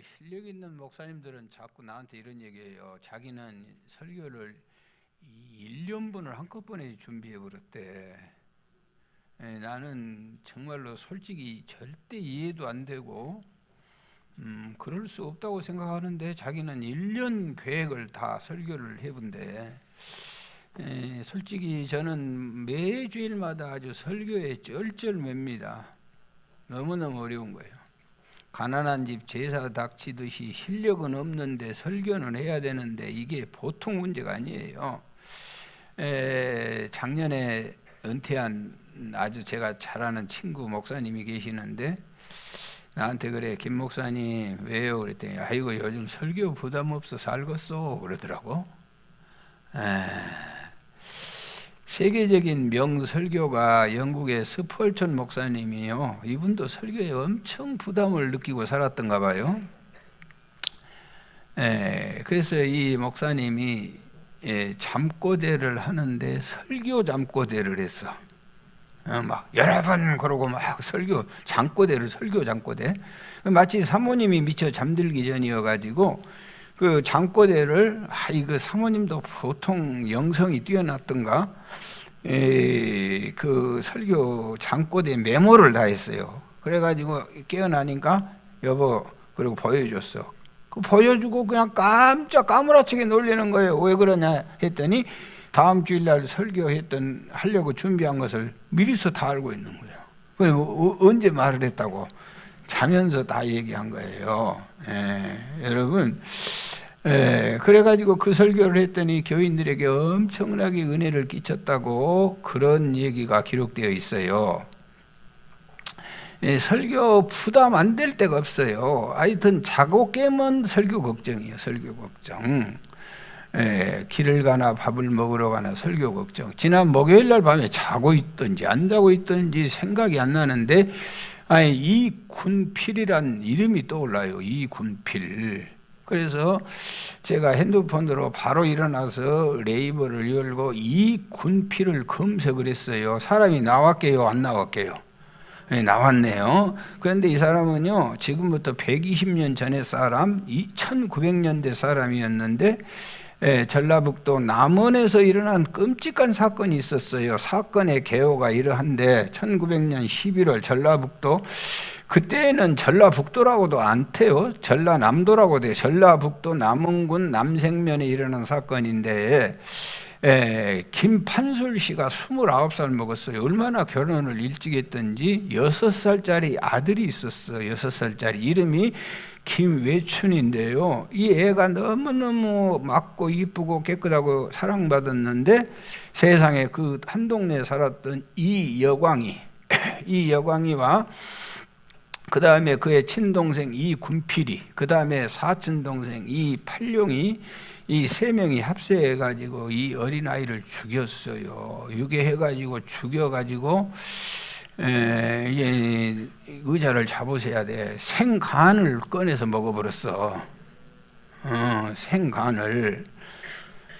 실력 있는 목사님들은 자꾸 나한테 이런 얘기해요. 자기는 설교를 1년분을 한꺼번에 준비해 버렸대. 나는 정말로 솔직히 절대 이해도 안 되고 그럴 수 없다고 생각하는데 자기는 1년 계획을 다 설교를 해본대. 솔직히 저는 매주일마다 아주 설교에 쩔쩔맵니다. 너무너무 어려운 거예요. 가난한 집 제사 닥치듯이 실력은 없는데 설교는 해야 되는데 이게 보통 문제가 아니에요. 작년에 은퇴한 아주 제가 잘 아는 친구 목사님이 계시는데 나한테 그래, 김 목사님 왜요? 그랬더니 아이고 요즘 설교 부담 없어 살겠어 그러더라고. 세계적인 명설교가 영국의 스펄전 목사님이요. 이분도 설교에 엄청 부담을 느끼고 살았던가 봐요. 그래서 이 목사님이 잠꼬대를 하는데 설교 잠꼬대를 했어. 막 여러분 그러고 막 설교 잠꼬대. 마치 사모님이 미처 잠들기 전이어가지고 그 잠꼬대를 이거 사모님도 보통 영성이 뛰어났던가 그 설교 잠꼬대 메모를 다 했어요. 그래가지고 깨어나니까 여보 그리고 보여줬어. 그 보여주고 그냥 깜짝 까무라치게 놀리는 거예요. 왜 그러냐 했더니 다음 주일날 하려고 준비한 것을 미리서 다 알고 있는 거예요. 언제 말을 했다고 자면서 다 얘기한 거예요. 여러분, 그래가지고 그 설교를 했더니 교인들에게 엄청나게 은혜를 끼쳤다고 그런 얘기가 기록되어 있어요. 설교 부담 안 될 데가 없어요. 하여튼 자고 깨면 설교 걱정이에요. 설교 걱정. 길을 가나 밥을 먹으러 가나 설교 걱정. 지난 목요일날 밤에 자고 있든지 안 자고 있든지 생각이 안 나는데 이군필이란 이름이 떠올라요. 이군필. 그래서 제가 핸드폰으로 바로 일어나서 네이버를 열고 이군필을 검색을 했어요. 사람이 나왔게요, 안 나왔게요? 나왔네요. 그런데 이 사람은요, 지금부터 120년 전의 사람, 1900년대 사람이었는데 전라북도 남원에서 일어난 끔찍한 사건이 있었어요. 사건의 개요가 이러한데 1900년 11월 전라북도, 그때는 전라북도라고도 안 돼요. 전라남도라고 돼요. 전라북도 남원군 남생면에 일어난 사건인데 김판술 씨가 29살 먹었어요. 얼마나 결혼을 일찍 했던지 6살짜리 아들이 있었어요. 6살짜리. 이름이 김외춘인데요. 이 애가 너무너무 맑고 이쁘고 깨끗하고 사랑받았는데 세상에 그 한 동네에 살았던 이여광이와 그 다음에 그의 친동생 이군필이, 그 다음에 사촌동생 이팔룡이, 이 세 명이 합세해가지고 이 어린아이를 죽였어요. 유괴해가지고 죽여가지고 의자를 잡으셔야 돼. 생간을 꺼내서 먹어버렸어. 생간을.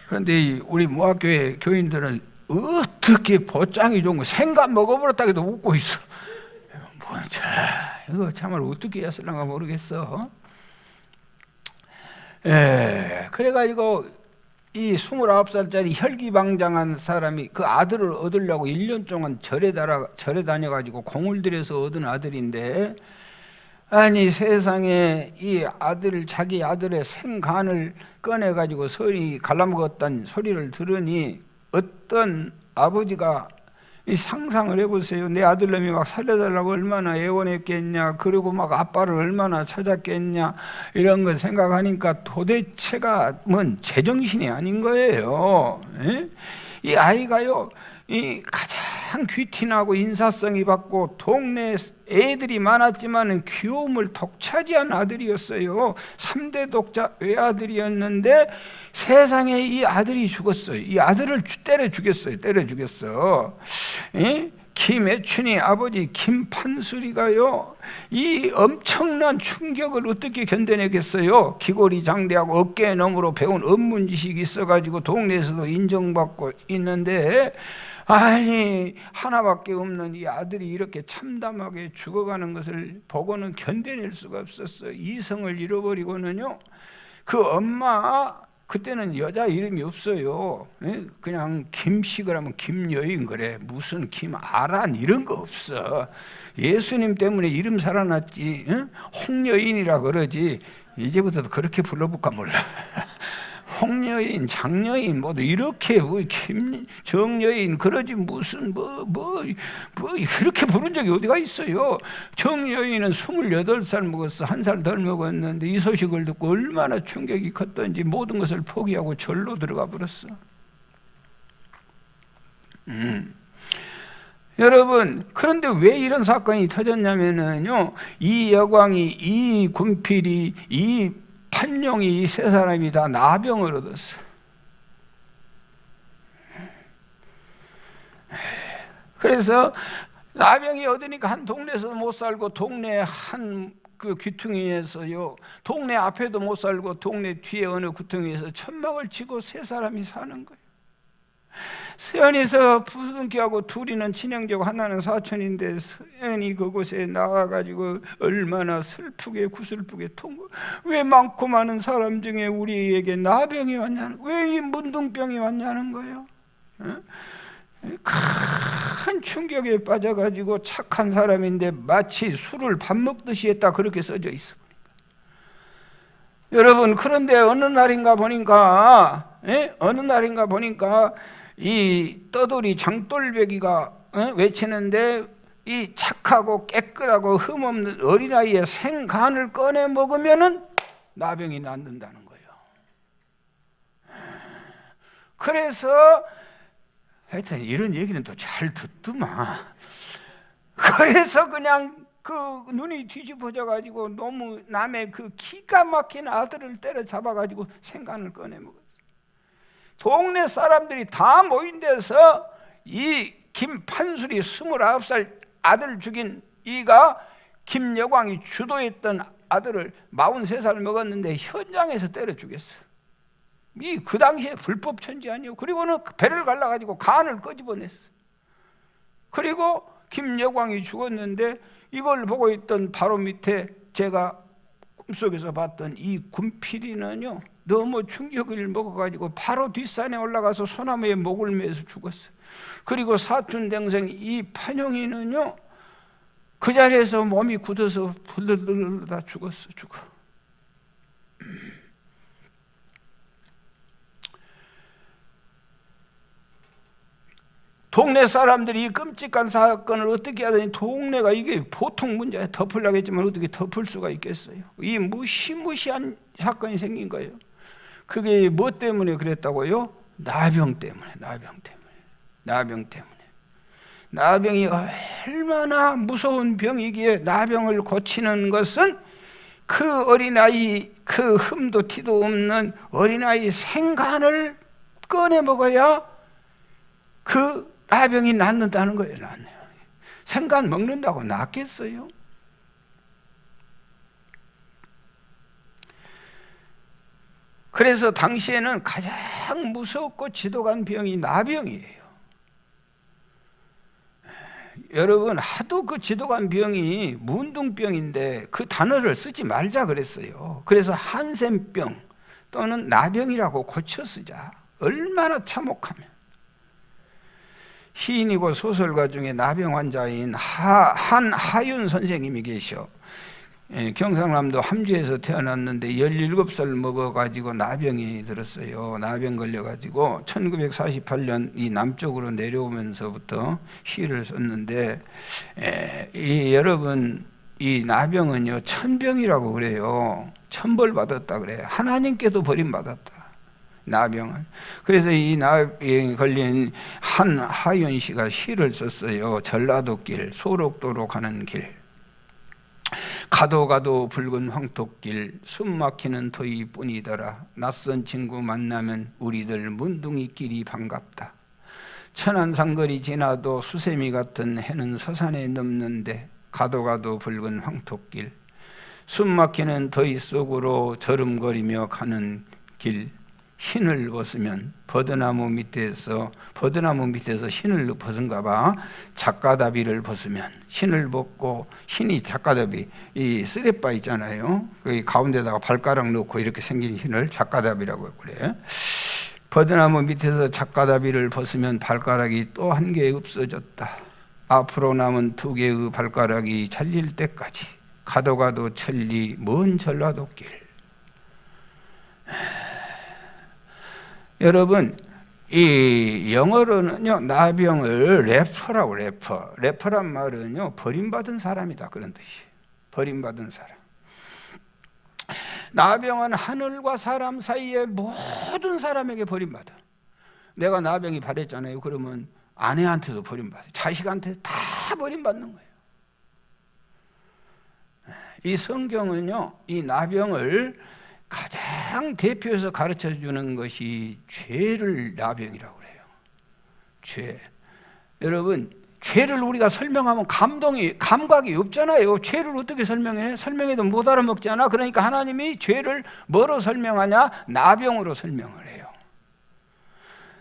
그런데 우리 모학교회 교인들은 어떻게 보장이 좋은 거 생간 먹어버렸다 해도 웃고 있어. 이거 참말로 어떻게 해야 쓸랑가 모르겠어. 그래가지고 이 29살짜리 혈기방장한 사람이 그 아들을 얻으려고 1년 동안 절에 다녀가지고 공을 들여서 얻은 아들인데, 아니 세상에 이 자기 아들의 생간을 꺼내가지고 갈라먹었다는 소리를 들으니 어떤 아버지가 이 상상을 해보세요. 내 아들놈이 막 살려달라고 얼마나 애원했겠냐, 그리고 막 아빠를 얼마나 찾았겠냐, 이런 걸 생각하니까 도대체가 뭔 제정신이 아닌 거예요. 이 아이가요, 이 가장 귀티나고 인사성이 받고 동네 애들이 많았지만 귀여움을 독차지한 아들이었어요. 3대 독자 외아들이었는데 세상에 이 아들이 죽었어요. 이 아들을 때려 죽였어. 김애춘이 아버지 김판술이가요, 이 엄청난 충격을 어떻게 견뎌내겠어요? 기골이 장대하고 어깨 너머로 배운 업문 지식이 있어가지고 동네에서도 인정받고 있는데, 아니 하나밖에 없는 이 아들이 이렇게 참담하게 죽어가는 것을 보고는 견뎌낼 수가 없었어. 이성을 잃어버리고는요, 그 엄마, 그때는 여자 이름이 없어요. 그냥 김씨를 하면 김여인 그래. 무슨 김아란 이런 거 없어. 예수님 때문에 이름 살아났지. 홍여인이라 그러지. 이제부터도 그렇게 불러볼까 몰라. 홍여인, 장여인 모두 이렇게 정여인 그러지 무슨 그렇게 부른 적이 어디가 있어요. 정여인은 28살 먹었어. 1살 덜 먹었는데 이 소식을 듣고 얼마나 충격이 컸던지 모든 것을 포기하고 절로 들어가 버렸어. 여러분, 그런데 왜 이런 사건이 터졌냐면요, 이 여광이, 이 군필이, 이 판용이, 이 세 사람이 다 나병을 얻었어. 그래서 나병이 얻으니까 한 동네에서 못 살고 동네 한 그 귀퉁이에서요, 동네 앞에도 못 살고 동네 뒤에 어느 귀퉁이에서 천막을 치고 세 사람이 사는 거예요. 서연이서 부둥키하고 둘이는 친형제고 하나는 사촌인데 서연이 그곳에 나와가지고 얼마나 슬프게 구슬프게 왜 많고 많은 사람 중에 우리에게 나병이 왔냐는, 왜 이 문둥병이 왔냐는 거예요. 큰 충격에 빠져가지고 착한 사람인데 마치 술을 밥 먹듯이 했다, 그렇게 써져 있어. 여러분, 그런데 어느 날인가 보니까 이 떠돌이 장돌배기가 외치는데 이 착하고 깨끗하고 흠없는 어린아이의 생간을 꺼내 먹으면은 나병이 낫는다는 거예요. 그래서 하여튼 이런 얘기는 또 잘 듣더만. 그래서 그냥 그 눈이 뒤집어져 가지고 너무 남의 그 기가 막힌 아들을 때려잡아 가지고 생간을 꺼내 먹었어요. 동네 사람들이 다 모인 데서 이 김판술이 29살 아들 죽인 이가 김여광이 주도했던 아들을 43살 먹었는데 현장에서 때려 죽였어. 그 당시에 불법 천지 아니에요. 그리고는 배를 갈라가지고 간을 끄집어냈어. 그리고 김여광이 죽었는데 이걸 보고 있던 바로 밑에 제가 꿈속에서 봤던 이 군필이는요, 너무 충격을 먹어가지고 바로 뒷산에 올라가서 소나무에 목을 매서 죽었어요. 그리고 사촌 동생 이 판용이는요, 그 자리에서 몸이 굳어서 불러다 죽어. 동네 사람들이 이 끔찍한 사건을 어떻게 하더니 동네가 이게 보통 문제에 덮으려고 했지만 어떻게 덮을 수가 있겠어요. 이 무시무시한 사건이 생긴 거예요. 그게 뭐 때문에 그랬다고요? 나병 때문에. 나병이 얼마나 무서운 병이기에 나병을 고치는 것은 그 어린아이, 그 흠도 티도 없는 어린아이 생간을 꺼내 먹어야 그 나병이 낫는다는 거예요. 생간 먹는다고 낫겠어요? 그래서 당시에는 가장 무섭고 지독한 병이 나병이에요. 여러분, 하도 그 지독한 병이 문둥병인데 그 단어를 쓰지 말자 그랬어요. 그래서 한센병 또는 나병이라고 고쳐 쓰자. 얼마나 참혹하면. 시인이고 소설가 중에 나병 환자인 한하윤 선생님이 계셔. 경상남도 함주에서 태어났는데 17살 먹어가지고 나병이 들었어요. 나병 걸려가지고 1948년 이 남쪽으로 내려오면서부터 시를 썼는데, 여러분, 이 나병은요, 천병이라고 그래요. 천벌 받았다 그래요. 하나님께도 버림받았다, 나병은. 그래서 이 나병이 걸린 한하윤 씨가 시를 썼어요. 전라도길, 소록도로 가는 길. 가도 붉은 황토길, 숨 막히는 더위뿐이더라. 낯선 친구 만나면 우리들 문둥이끼리 반갑다. 천안산거리 지나도 수세미 같은 해는 서산에 넘는데 가도 붉은 황토길, 숨 막히는 더위 속으로 저름거리며 가는 길. 흰을 벗으면 버드나무 밑에서 흰을 벗은가 봐. 작가다비를 벗으면 흰을 벗고, 흰이 작가다비, 이 쓰레빠 있잖아요. 그 가운데다가 발가락 넣고 이렇게 생긴 흰을 작가다비라고 그래. 버드나무 밑에서 작가다비를 벗으면 발가락이 또 한 개 없어졌다. 앞으로 남은 2개의 발가락이 잘릴 때까지 가도 가도 천리 먼 전라도길. 여러분, 이 영어로는요, 나병을 래퍼라고. 래퍼란 말은요, 버림받은 사람이다, 그런 뜻이. 버림받은 사람. 나병은 하늘과 사람 사이에 모든 사람에게 버림받아. 내가 나병이 바랬잖아요. 그러면 아내한테도 버림받아, 자식한테 다 버림받는 거예요. 이 성경은요, 이 나병을 가장 대표해서 가르쳐 주는 것이 죄를 나병이라고 그래요. 죄. 여러분, 죄를 우리가 설명하면 감각이 없잖아요. 죄를 어떻게 설명해? 설명해도 못 알아먹잖아. 그러니까 하나님이 죄를 뭐로 설명하냐? 나병으로 설명을 해요.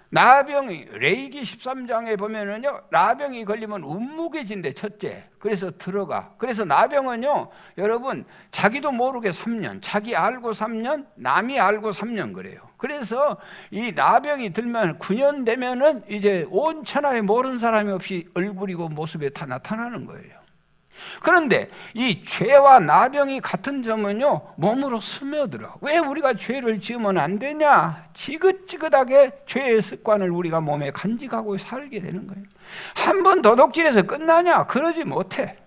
나병이 레위기 13장에 보면은요, 나병이 걸리면 움무개진대, 첫째. 그래서 들어가. 그래서 나병은요, 여러분, 자기도 모르게 3년, 자기 알고 3년, 남이 알고 3년 그래요. 그래서 이 나병이 들면 9년 되면은 이제 온 천하에 모르는 사람이 없이 얼굴이고 모습에 다 나타나는 거예요. 그런데 이 죄와 나병이 같은 점은요, 몸으로 스며들어. 왜 우리가 죄를 지으면 안 되냐? 지긋지긋하게 죄의 습관을 우리가 몸에 간직하고 살게 되는 거예요. 한 번 도둑질해서 끝나냐? 그러지 못해.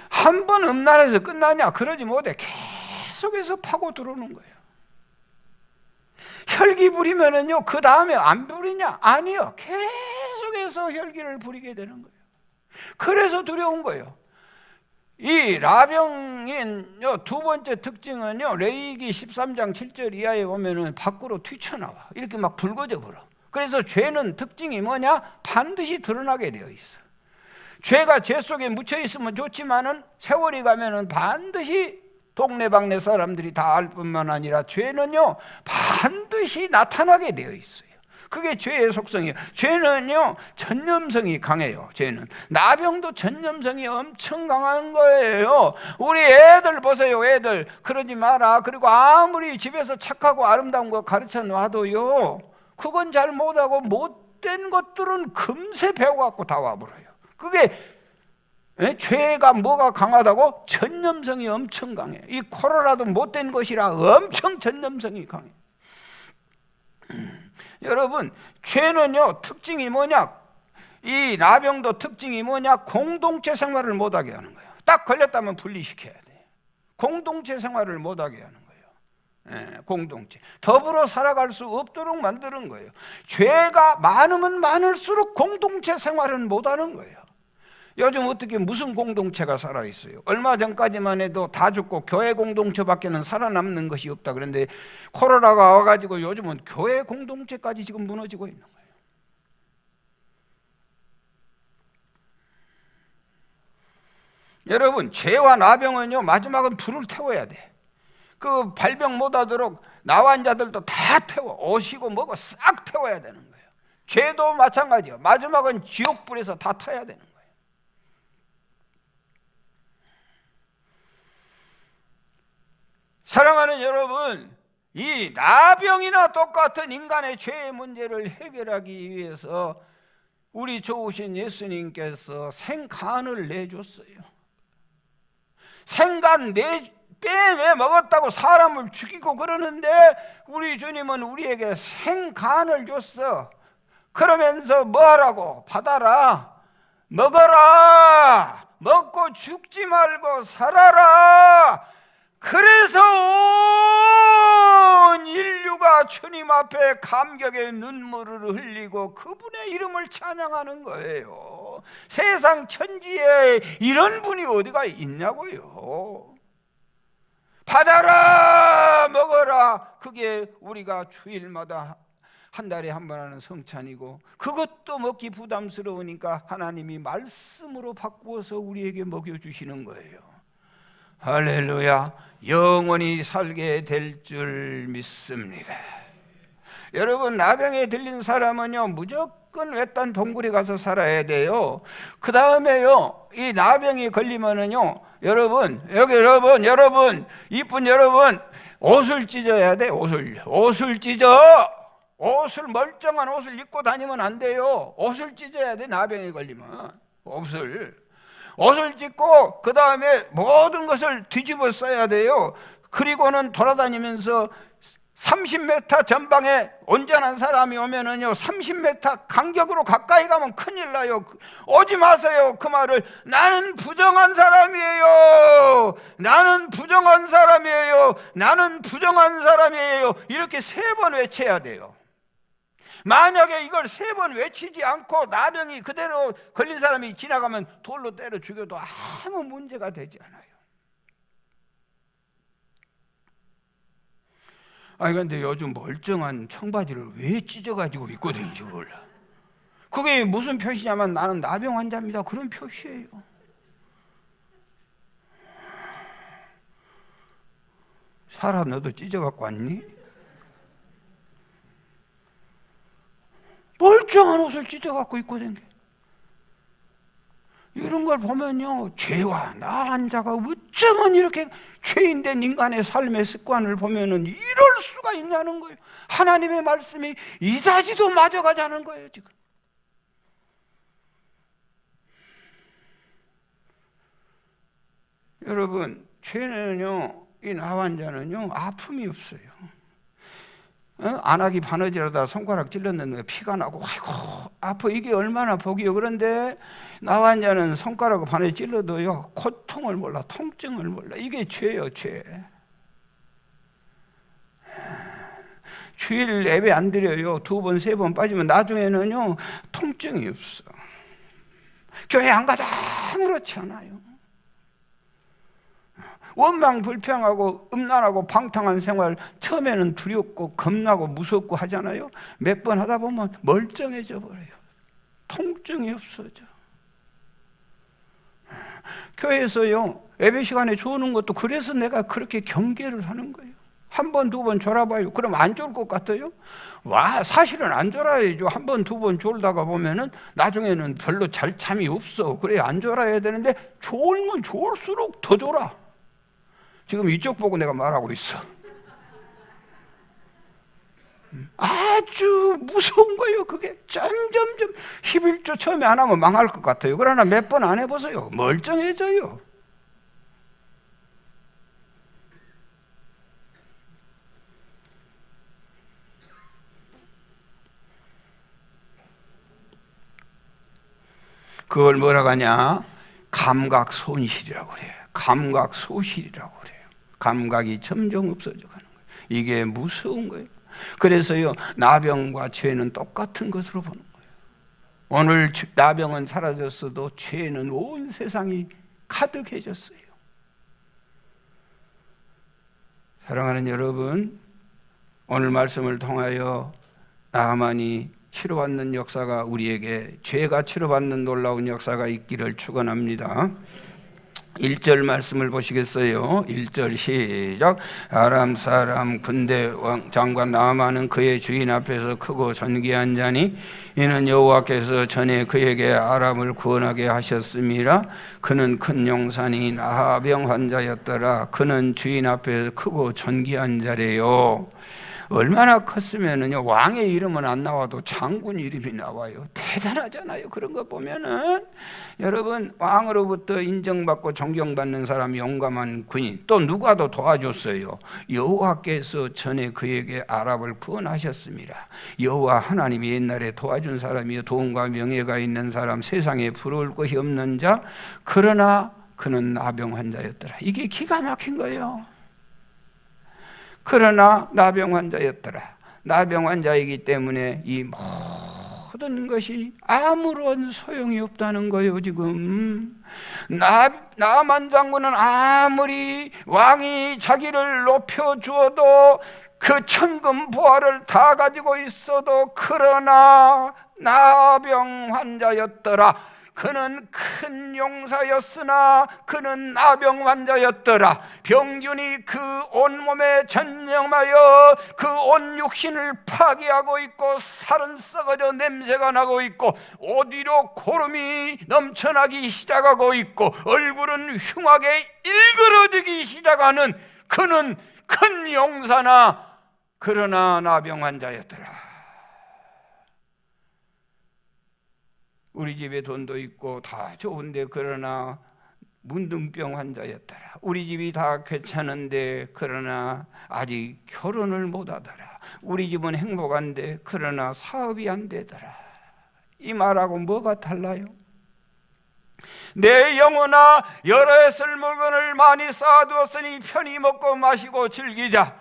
한 번 음란해서 끝나냐? 그러지 못해. 계속해서 파고 들어오는 거예요. 혈기 부리면은요, 그 다음에 안 부리냐? 아니요. 계속해서 혈기를 부리게 되는 거예요. 그래서 두려운 거예요. 이 나병의 두 번째 특징은요, 레위기 13장 7절 이하에 보면은 밖으로 튀쳐나와. 이렇게 막 붉어져 버려. 그래서 죄는 특징이 뭐냐? 반드시 드러나게 되어 있어. 죄가 죄 속에 묻혀 있으면 좋지만은 세월이 가면은 반드시 동네방네 사람들이 다 알 뿐만 아니라 죄는요, 반드시 나타나게 되어 있어요. 그게 죄의 속성이에요. 죄는요, 전염성이 강해요. 죄는. 나병도 전염성이 엄청 강한 거예요. 우리 애들 보세요. 애들 그러지 마라. 그리고 아무리 집에서 착하고 아름다운 거 가르쳐 놔도요, 그건 잘 못하고 못된 것들은 금세 배워갖고 다 와버려요. 그게 죄가 뭐가 강하다고? 전염성이 엄청 강해. 이 코로나도 못된 것이라 엄청 전염성이 강해. 여러분, 죄는요, 특징이 뭐냐? 이 나병도 특징이 뭐냐? 공동체 생활을 못하게 하는 거예요. 딱 걸렸다면 분리시켜야 돼. 공동체 생활을 못하게 하는 거예요. 공동체. 더불어 살아갈 수 없도록 만드는 거예요. 죄가 많으면 많을수록 공동체 생활은 못하는 거예요. 요즘 어떻게 무슨 공동체가 살아있어요? 얼마 전까지만 해도 다 죽고 교회 공동체밖에는 살아남는 것이 없다. 그런데 코로나가 와가지고 요즘은 교회 공동체까지 지금 무너지고 있는 거예요. 여러분, 죄와 나병은요, 마지막은 불을 태워야 돼. 그 발병 못하도록 나환 자들도 다 태워. 오시고 뭐고 싹 태워야 되는 거예요. 죄도 마찬가지예요. 마지막은 지옥불에서 다 타야 되는 거예요. 사랑하는 여러분, 이 나병이나 똑같은 인간의 죄의 문제를 해결하기 위해서 우리 좋으신 예수님께서 생간을 내줬어요. 생간 빼내 먹었다고 사람을 죽이고 그러는데 우리 주님은 우리에게 생간을 줬어. 그러면서 뭐하라고? 받아라, 먹어라, 먹고 죽지 말고 살아라. 그래서 온 인류가 주님 앞에 감격의 눈물을 흘리고 그분의 이름을 찬양하는 거예요. 세상 천지에 이런 분이 어디가 있냐고요. 받아라, 먹어라. 그게 우리가 주일마다 한 달에 한 번 하는 성찬이고, 그것도 먹기 부담스러우니까 하나님이 말씀으로 바꾸어서 우리에게 먹여주시는 거예요. 할렐루야. 영원히 살게 될 줄 믿습니다. 여러분, 나병에 들린 사람은요 무조건 외딴 동굴에 가서 살아야 돼요. 그 다음에요, 이 나병이 걸리면은요, 여러분, 여러분, 이쁜 여러분, 옷을 찢어야 돼. 옷을 찢어. 멀쩡한 옷을 입고 다니면 안 돼요. 옷을 찢어야 돼. 나병에 걸리면 옷을 찢고, 그 다음에 모든 것을 뒤집어 써야 돼요. 그리고는 돌아다니면서 30m 전방에 온전한 사람이 오면은요, 30m 간격으로 가까이 가면 큰일 나요. 오지 마세요. 그 말을, 나는 부정한 사람이에요. 나는 부정한 사람이에요. 나는 부정한 사람이에요. 이렇게 3번 외쳐야 돼요. 만약에 이걸 3번 외치지 않고 나병이 그대로 걸린 사람이 지나가면 돌로 때려 죽여도 아무 문제가 되지 않아요. 아니 근데 요즘 멀쩡한 청바지를 왜 찢어가지고 입고 다니는지 몰라. 그게 무슨 표시냐면 나는 나병 환자입니다, 그런 표시예요. 살아, 너도 찢어갖고 왔니? 멀쩡한 옷을 찢어갖고 입고 다니는, 이런 걸 보면요, 죄와 나 환자가 어쩌면 이렇게 죄인된 인간의 삶의 습관을 보면은 이럴 수가 있냐는 거예요. 하나님의 말씀이 이다지도 맞아가자는 거예요, 지금. 여러분, 죄는요, 이 나 환자는요, 아픔이 없어요. 안하기 바느질하다 손가락 찔렀는데 피가 나고 아이고 아파, 이게 얼마나 복이요. 그런데 나 환자는 손가락 바느질 찔러도요 고통을 몰라, 통증을 몰라. 이게 죄요, 죄. 주일 예배 안 드려요. 2번, 3번 빠지면 나중에는요 통증이 없어. 교회 안 가도 아무렇지 않아요. 원망 불평하고 음란하고 방탕한 생활, 처음에는 두렵고 겁나고 무섭고 하잖아요. 몇 번 하다 보면 멀쩡해져 버려요. 통증이 없어져. 교회에서요 예배 시간에 조는 것도 그래서 내가 그렇게 경계를 하는 거예요. 1번, 2번 졸아봐요. 그럼 안 졸 것 같아요? 사실은 안 졸아야죠. 1번, 2번 졸다가 보면은 나중에는 별로 잘 잠이 없어. 그래 안 졸아야 되는데 졸면 졸수록 더 졸아. 지금 이쪽 보고 내가 말하고 있어. 아주 무서운 거예요, 그게. 점점점 11조 처음에 안 하면 망할 것 같아요. 그러나 몇 번 안 해보세요. 멀쩡해져요. 그걸 뭐라고 하냐? 감각 손실이라고 그래요. 감각 소실이라고 그래요. 감각이 점점 없어져 가는 거예요. 이게 무서운 거예요. 그래서요 나병과 죄는 똑같은 것으로 보는 거예요. 오늘 나병은 사라졌어도 죄는 온 세상이 가득해졌어요. 사랑하는 여러분, 오늘 말씀을 통하여 나만이 치료받는 역사가, 우리에게 죄가 치료받는 놀라운 역사가 있기를 축원합니다. 1절 말씀을 보시겠어요? 1절 시작. 아람 사람 군대 장관 나아만은 그의 주인 앞에서 크고 존귀한 자니 이는 여호와께서 전에 그에게 아람을 구원하게 하셨음이라. 그는 큰 용사니 나병 환자였더라. 그는 주인 앞에서 크고 존귀한 자래요. 얼마나 컸으면은요 왕의 이름은 안 나와도 장군 이름이 나와요. 대단하잖아요. 그런 거 보면은 여러분, 왕으로부터 인정받고 존경받는 사람이 용감한 군인, 또 누가 더 도와줬어요? 여호와께서 전에 그에게 아랍을 구원하셨습니다. 여호와 하나님이 옛날에 도와준 사람이요, 돈과 명예가 있는 사람, 세상에 부러울 것이 없는 자. 그러나 그는 나병 환자였더라. 이게 기가 막힌 거예요. 그러나 나병 환자였더라. 나병 환자이기 때문에 이 모든 것이 아무런 소용이 없다는 거예요. 지금 나만 장군은 아무리 왕이 자기를 높여주어도 그 천금 보화를 다 가지고 있어도, 그러나 나병 환자였더라. 그는 큰 용사였으나 그는 나병 환자였더라. 병균이 그 온몸에 전염하여 그 온 육신을 파괴하고 있고 살은 썩어져 냄새가 나고 있고 옷 위로 고름이 넘쳐나기 시작하고 있고 얼굴은 흉하게 일그러지기 시작하는 그는 큰 용사나 그러나 나병 환자였더라. 우리 집에 돈도 있고 다 좋은데 그러나 문둥병 환자였더라. 우리 집이 다 괜찮은데 그러나 아직 결혼을 못하더라. 우리 집은 행복한데 그러나 사업이 안 되더라. 이 말하고 뭐가 달라요? 내 영혼아, 여러 해 쓸 물건을 많이 쌓아두었으니 편히 먹고 마시고 즐기자.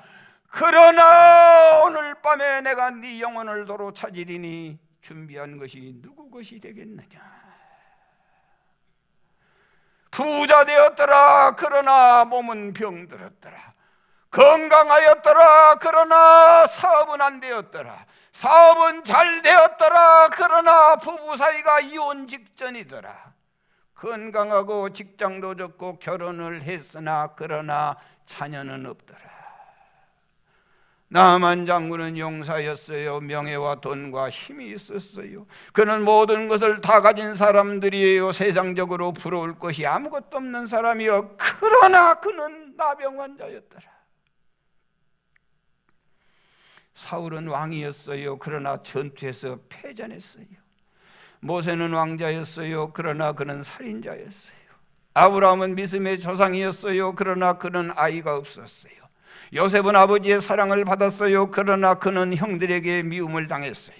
그러나 오늘 밤에 내가 네 영혼을 도로 찾으리니 준비한 것이 누구 것이 되겠느냐? 부자 되었더라. 그러나 몸은 병들었더라. 건강하였더라. 그러나 사업은 안 되었더라. 사업은 잘 되었더라. 그러나 부부 사이가 이혼 직전이더라. 건강하고 직장도 좋고 결혼을 했으나 그러나 자녀는 없더라. 나만 장군은 용사였어요. 명예와 돈과 힘이 있었어요. 그는 모든 것을 다 가진 사람들이에요. 세상적으로 부러울 것이 아무것도 없는 사람이요. 그러나 그는 나병 환자였더라. 사울은 왕이었어요. 그러나 전투에서 패전했어요. 모세는 왕자였어요. 그러나 그는 살인자였어요. 아브라함은 믿음의 조상이었어요. 그러나 그는 아이가 없었어요. 요셉은 아버지의 사랑을 받았어요. 그러나 그는 형들에게 미움을 당했어요.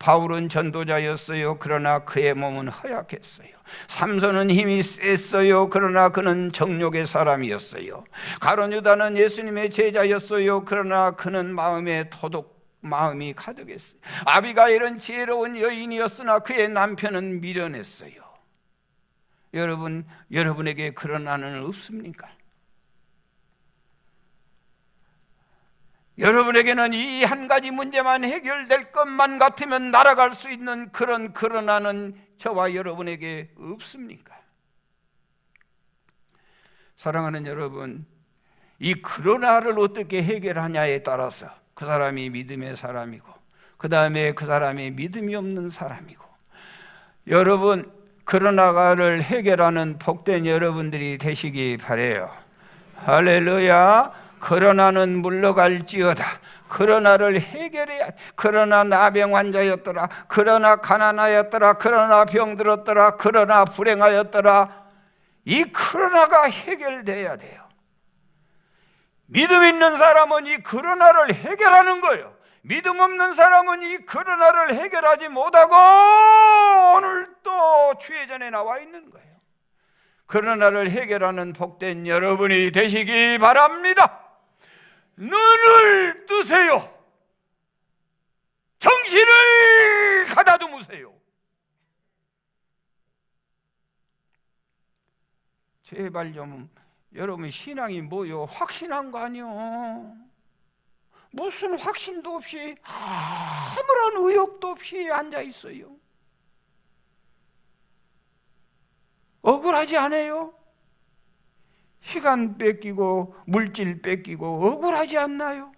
바울은 전도자였어요. 그러나 그의 몸은 허약했어요. 삼손은 힘이 셌어요. 그러나 그는 정욕의 사람이었어요. 가룟 유다는 예수님의 제자였어요. 그러나 그는 마음이 가득했어요. 아비가일은 지혜로운 여인이었으나 그의 남편은 미련했어요. 여러분에게 그런 아내는 없습니까? 여러분에게는 이 한 가지 문제만 해결될 것만 같으면 날아갈 수 있는 그런 아내는 저와 여러분에게 없습니까? 사랑하는 여러분, 이 그러나를 어떻게 해결하냐에 따라서 그 사람이 믿음의 사람이고 그 다음에 그 사람이 믿음이 없는 사람이고, 여러분 그러나를 해결하는 복된 여러분들이 되시기 바래요. 할렐루야. 그러나는 물러갈지어다. 그러나를 해결해야. 그러나 나병 환자였더라. 그러나 가난하였더라. 그러나 병들었더라. 그러나 불행하였더라. 이 그러나가 해결돼야 돼요. 믿음 있는 사람은 이 그러나를 해결하는 거예요. 믿음 없는 사람은 이 그러나를 해결하지 못하고 오늘 또 주의전에 나와 있는 거예요. 그러나를 해결하는 복된 여러분이 되시기 바랍니다. 눈을 뜨세요. 정신을 가다듬으세요. 제발 좀, 여러분 신앙이 뭐요? 확신한 거 아니요? 무슨 확신도 없이 아무런 의욕도 없이 앉아 있어요. 억울하지 않아요? 시간 뺏기고 물질 뺏기고 억울하지 않나요?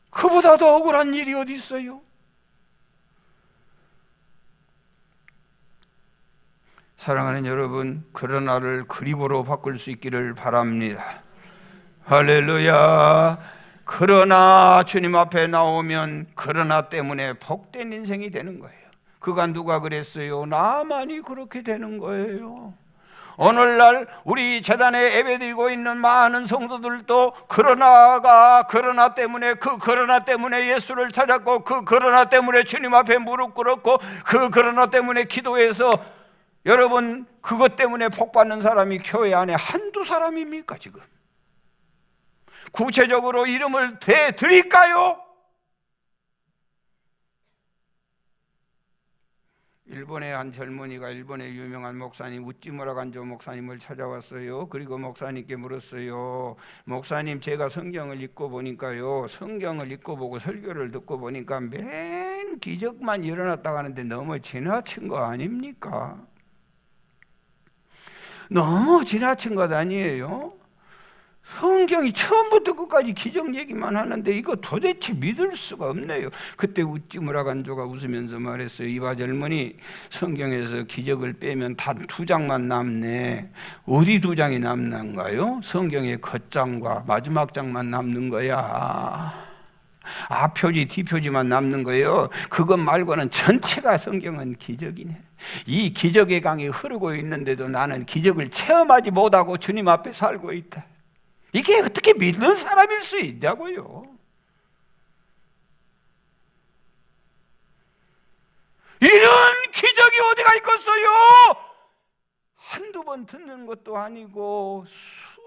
그보다 더 억울한 일이 어디 있어요? 사랑하는 여러분, 그러나를 그리고로 바꿀 수 있기를 바랍니다. 할렐루야. 그러나 주님 앞에 나오면 그러나 때문에 복된 인생이 되는 거예요. 그가 누가 그랬어요? 나만이 그렇게 되는 거예요. 오늘날 우리 재단에 예배드리고 있는 많은 성도들도 그러나 때문에, 그 그러나 때문에 예수를 찾았고, 그 그러나 때문에 주님 앞에 무릎 꿇었고, 그 그러나 때문에 기도해서, 여러분 그것 때문에 복받는 사람이 교회 안에 한두 사람입니까? 지금 구체적으로 이름을 대드릴까요? 일본의 한 젊은이가 일본의 유명한 목사님 우찌무라 간조 목사님을 찾아왔어요. 그리고 목사님께 물었어요. 목사님, 제가 성경을 읽고 보니까요, 성경을 읽고 보고 설교를 듣고 보니까 맨 큰 기적만 일어났다고 하는데 너무 지나친 거 아닙니까? 너무 지나친 것 아니에요? 성경이 처음부터 끝까지 기적 얘기만 하는데 이거 도대체 믿을 수가 없네요. 그때 우찌무라 간조가 웃으면서 말했어요. 이봐 젊은이, 성경에서 기적을 빼면 단 2장만 남네. 어디 2장이 남는가요? 성경의 겉장과 마지막 장만 남는 거야. 앞표지 뒤표지만 남는 거예요. 그것 말고는 전체가 성경은 기적이네. 이 기적의 강이 흐르고 있는데도 나는 기적을 체험하지 못하고 주님 앞에 살고 있다. 이게 어떻게 믿는 사람일 수 있냐고요. 이런 기적이 어디가 있겠어요? 한두 번 듣는 것도 아니고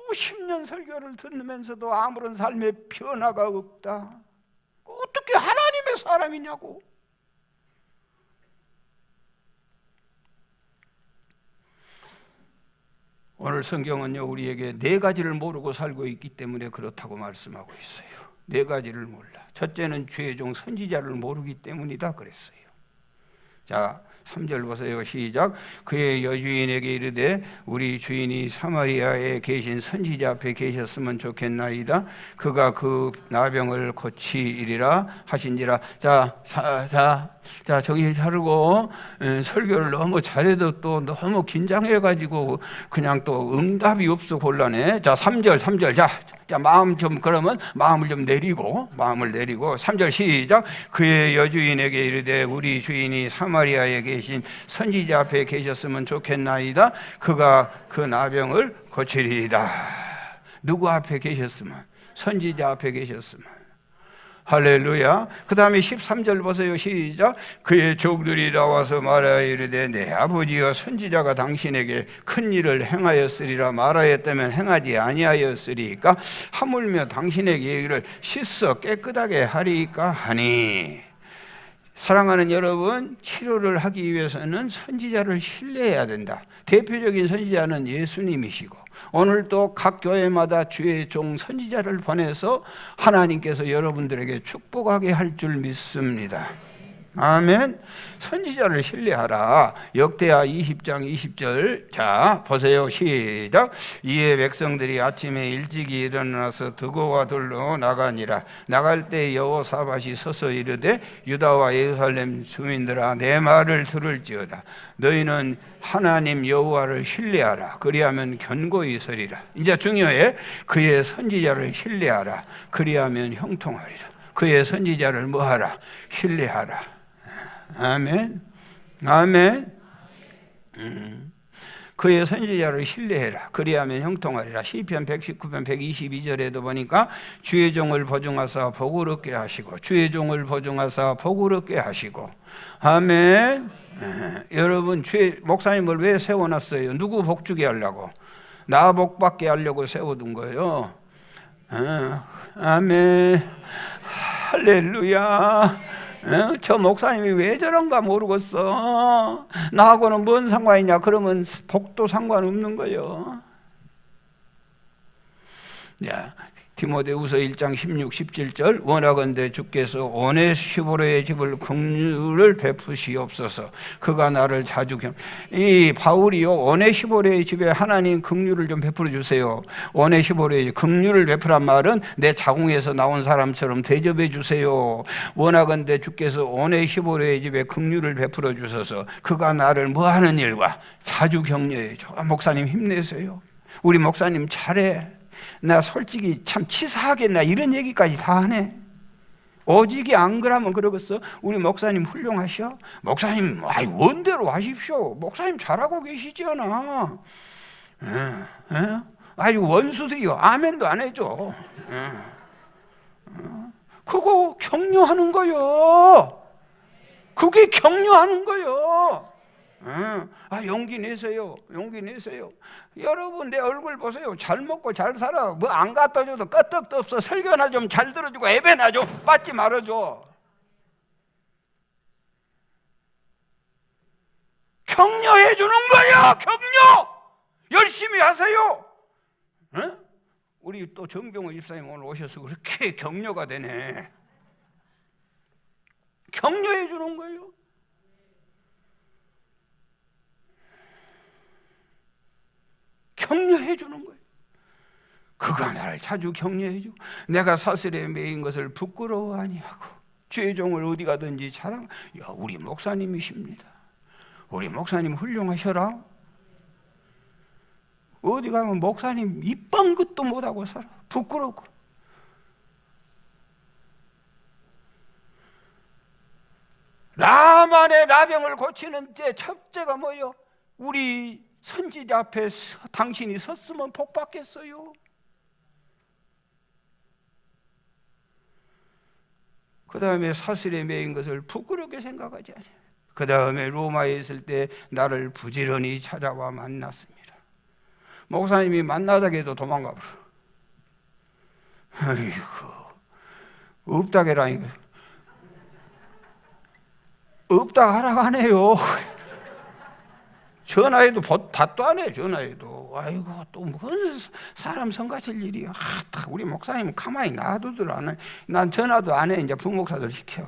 수십 년 설교를 듣으면서도 아무런 삶의 변화가 없다. 어떻게 하나님의 사람이냐고. 오늘 성경은요, 우리에게 4가지를 모르고 살고 있기 때문에 그렇다고 말씀하고 있어요. 4가지를 몰라. 첫째는 주의 종 선지자를 모르기 때문이다 그랬어요. 자, 3절 보세요. 시작. 그의 여주인에게 이르되 우리 주인이 사마리아에 계신 선지자 앞에 계셨으면 좋겠나이다. 그가 그 나병을 고치리라 하신지라. 자, 저기 자르고 설교를 너무 잘해도 또 너무 긴장해가지고 그냥 또 응답이 없어 곤란해. 자, 3절. 자, 마음을 좀 내리고 3절 시작. 그의 여주인에게 이르되 우리 주인이 사마리아에 계신 선지자 앞에 계셨으면 좋겠나이다. 그가 그 나병을 고치리이다. 누구 앞에 계셨으면? 선지자 앞에 계셨으면. 할렐루야. 그 다음에 13절 보세요. 시작. 그의 종들이 나와서 말하여 이르되 내 아버지여 선지자가 당신에게 큰 일을 행하였으리라 말하였다면 행하지 아니하였으리까? 하물며 당신에게 이를 씻어 깨끗하게 하리까 하니. 사랑하는 여러분, 치료를 하기 위해서는 선지자를 신뢰해야 된다. 대표적인 선지자는 예수님이시고 오늘도 각 교회마다 주의 종 선지자를 보내서 하나님께서 여러분들에게 축복하게 할 줄 믿습니다. 아멘. 선지자를 신뢰하라. 역대하 20장 20절. 자, 보세요. 시작. 이에 백성들이 아침에 일찍이 일어나서 드고와 둘로 나가니라. 나갈 때 여호사밧이 서서 이르되 유다와 예루살렘 주민들아 내 말을 들을지어다. 너희는 하나님 여호와를 신뢰하라. 그리하면 견고히 서리라. 이제 중요해. 그의 선지자를 신뢰하라. 그리하면 형통하리라. 그의 선지자를 뭐하라? 신뢰하라. 아멘. 그의 선지자를 신뢰해라. 그리하면 형통하리라. 시편 119편 122절에도 보니까 주의 종을 보증하사 복을 얻게 하시고 주의 종을 보증하사 복을 얻게 하시고. 아멘. 여러분, 목사님을 왜 세워놨어요? 누구 복 주게 하려고? 나 복 받게 하려고 세워둔 거예요. 아멘. 할렐루야. 저 목사님이 왜 저런가 모르겠어. 나하고는 뭔 상관이냐? 그러면 복도 상관없는 거예요. 야, 디모데후서 1장 16, 17절. 원하건대 주께서 오네시보로의 집을 긍휼을 베푸시옵소서. 그가 나를 자주 이 바울이요, 오네시보로의 집에 하나님 긍휼을 좀 베풀어 주세요. 오네시보로의 긍휼을 베푸란 말은 내 자궁에서 나온 사람처럼 대접해 주세요. 원하건대 주께서 오네시보로의 집에 긍휼을 베풀어 주셔서 그가 나를 뭐하는 일과 자주 격려해 줘. 목사님 힘내세요. 우리 목사님 잘해. 나 솔직히 참 치사하겠나 이런 얘기까지 다 하네. 오직이 안 그러면 그러겠어? 우리 목사님 훌륭하셔? 목사님 원대로 하십시오. 목사님 잘하고 계시잖아. 아주 원수들이요 아멘도 안 해줘. 그거 격려하는 거요. 그게 격려하는 거요. 용기 내세요. 여러분 내 얼굴 보세요. 잘 먹고 잘 살아. 뭐 안 갖다 줘도 끄떡도 없어. 설교나 좀 잘 들어주고 예배나 좀 빠지 말아줘. 격려해 주는 거야. 격려. 열심히 하세요. 우리 또 정병호 집사님 오늘 오셔서 그렇게 격려가 되네. 격려해 주는 거예요. 격려해 주는 거예요. 그가 나를 자주 격려해 주고 내가 사슬에 매인 것을 부끄러워 아니하고 주의 종을 어디 가든지 자랑. 야, 우리 목사님이십니다. 우리 목사님 훌륭하셔라. 어디 가면 목사님 입방 것도 못하고 살아. 부끄럽고. 라만의 나병을 고치는 때 첫째가 뭐예요? 우리 선지자 앞에 당신이 섰으면 복 받겠어요. 그 다음에 사슬에 매인 것을 부끄럽게 생각하지 않아요. 그 다음에 로마에 있을 때 나를 부지런히 찾아와 만났습니다. 목사님이 만나자게 해도 도망가 버려. 아이고, 없다게라니까. 없다 하라고 하네요. 전화해도 답도 안 해. 전화해도. 아이고, 또 무슨 사람 성가실 일이야. 우리 목사님은 가만히 놔두들 안 해. 난 전화도 안 해. 이제 부목사들 시켜.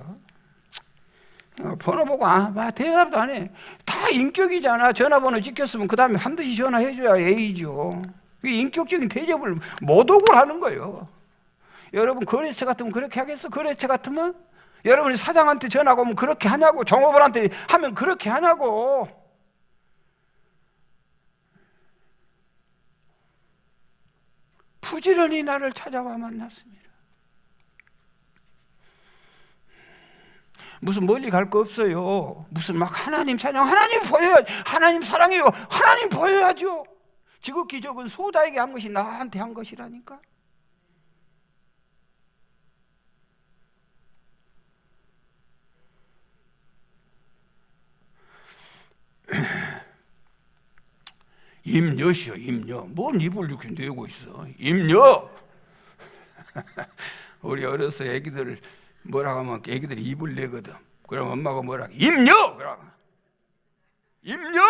번호 보고 대답도 안 해. 다 인격이잖아. 전화번호 찍혔으면 그 다음에 반드시 전화해줘야 예의죠. 인격적인 대접을 모독을 하는 거예요. 여러분 거래처 같으면 그렇게 하겠어? 거래처 같으면? 여러분이 사장한테 전화가 오면 그렇게 하냐고. 종업원한테 하면 그렇게 하냐고. 부지런히 나를 찾아와 만났습니다. 무슨 멀리 갈 거 없어요. 무슨 막 하나님 찬양, 하나님 보여야지, 하나님 사랑해요, 하나님 보여야죠. 지극히 적은 소자에게 한 것이 나한테 한 것이라니까. 임녀시여, 임녀. 뭔 입을 이렇게 내고 있어? 임녀. 우리 어려서 애기들 뭐라고 하면 애기들이 입을 내거든. 그럼 엄마가 뭐라고? 임녀! 그러고. 임녀!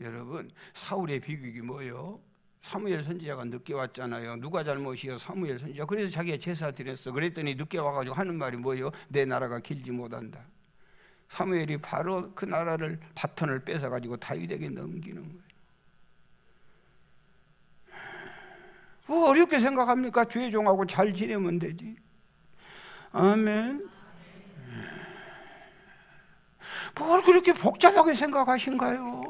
여러분, 사울의 비극이 뭐예요? 사무엘 선지자가 늦게 왔잖아요. 누가 잘못이요? 사무엘 선지자. 그래서 자기가 제사 드렸어. 그랬더니 늦게 와가지고 하는 말이 뭐예요? 내 나라가 길지 못한다. 사무엘이 바로 그 나라를 바톤을 뺏어가지고 다윗에게 넘기는 거예요. 뭐 어렵게 생각합니까? 주의 종하고 잘 지내면 되지. 아멘. 뭘 그렇게 복잡하게 생각하신가요?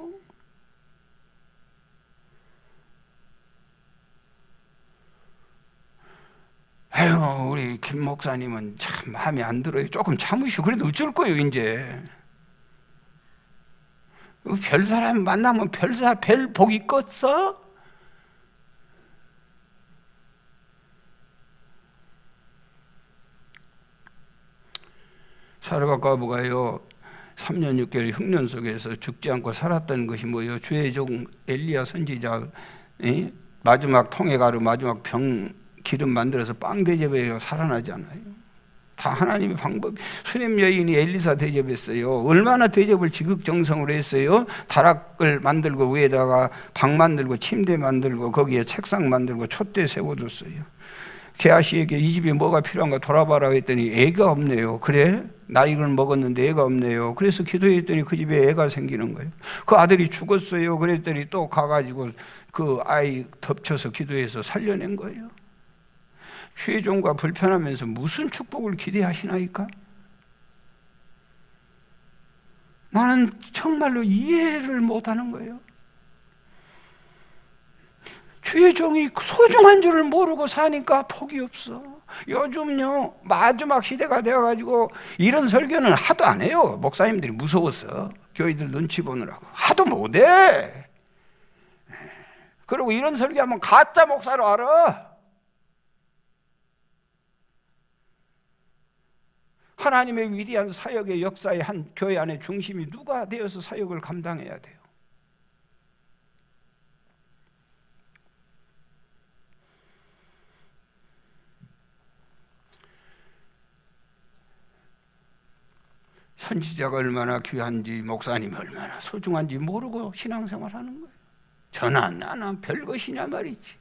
아유, 우리 김 목사님은 참 마음에 안 들어요. 조금 참으시고. 그래도 어쩔 거예요, 이제. 별 사람 만나면 별 복 있겠어? 사르밧 과부가요 3년 6개월 흉년 속에서 죽지 않고 살았던 것이 뭐예요? 주의 종 엘리야 선지자 마지막 통에 가루 마지막 병 기름 만들어서 빵 대접해요. 살아나잖아요. 다 하나님의 방법. 수냄 여인이 엘리사 대접했어요. 얼마나 대접을 지극정성으로 했어요. 다락을 만들고 위에다가 방 만들고 침대 만들고 거기에 책상 만들고 촛대 세워뒀어요. 게하시에게 이 집에 뭐가 필요한가 돌아봐라 했더니 애가 없네요. 그래? 나이를 먹었는데 애가 없네요. 그래서 기도했더니 그 집에 애가 생기는 거예요. 그 아들이 죽었어요. 그랬더니 또 가가지고 그 아이 덮쳐서 기도해서 살려낸 거예요. 주의 종과 불편하면서 무슨 축복을 기대하시나이까? 나는 정말로 이해를 못하는 거예요. 주의 종이 소중한 줄을 모르고 사니까 복이 없어. 요즘요 마지막 시대가 되어가지고 이런 설교는 하도 안 해요. 목사님들이 무서워서 교회들 눈치 보느라고 하도 못해. 그리고 이런 설교하면 가짜 목사로 알아. 하나님의 위대한 사역의 역사의 한 교회 안에 중심이 누가 되어서 사역을 감당해야 돼요? 선지자가 얼마나 귀한지 목사님이 얼마나 소중한지 모르고 신앙생활하는 거예요. 전화 나는 별것이냐 말이지.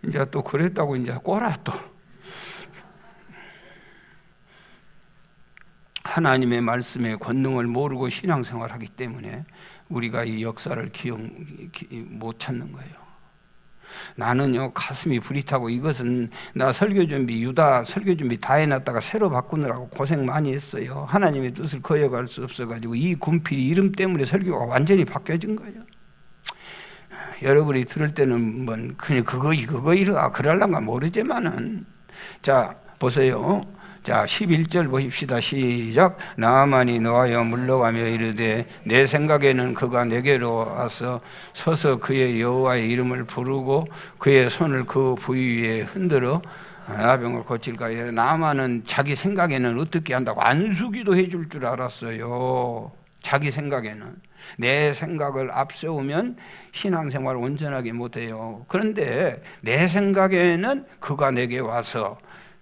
이제 또 그랬다고 이제 꼬라 또. 하나님의 말씀의 권능을 모르고 신앙생활하기 때문에 우리가 이 역사를 못 찾는 거예요. 나는요 가슴이 불이 타고, 이것은 나 설교 준비 유다 설교 준비 다 해놨다가 새로 바꾸느라고 고생 많이 했어요. 하나님의 뜻을 거역할 수 없어가지고 이 군필 이름 때문에 설교가 완전히 바뀌어진 거예요. 여러분이 들을 때는 뭐 그냥 그거 이러가 그럴란가 모르지만은, 자 보세요. 자 11절 보십시다. 시작. 나아만이 노하여 물러가며 이르되 내 생각에는 그가 내게로 와서 서서 그의 여호와의 이름을 부르고 그의 손을 그 부위 위에 흔들어 나병을 고칠까. 나아만은 자기 생각에는 어떻게 한다고 안수기도 해줄 줄 알았어요. 자기 생각에는. 내 생각을 앞세우면 신앙생활을 온전하게 못해요. 그런데 내 생각에는 그가 내게 와서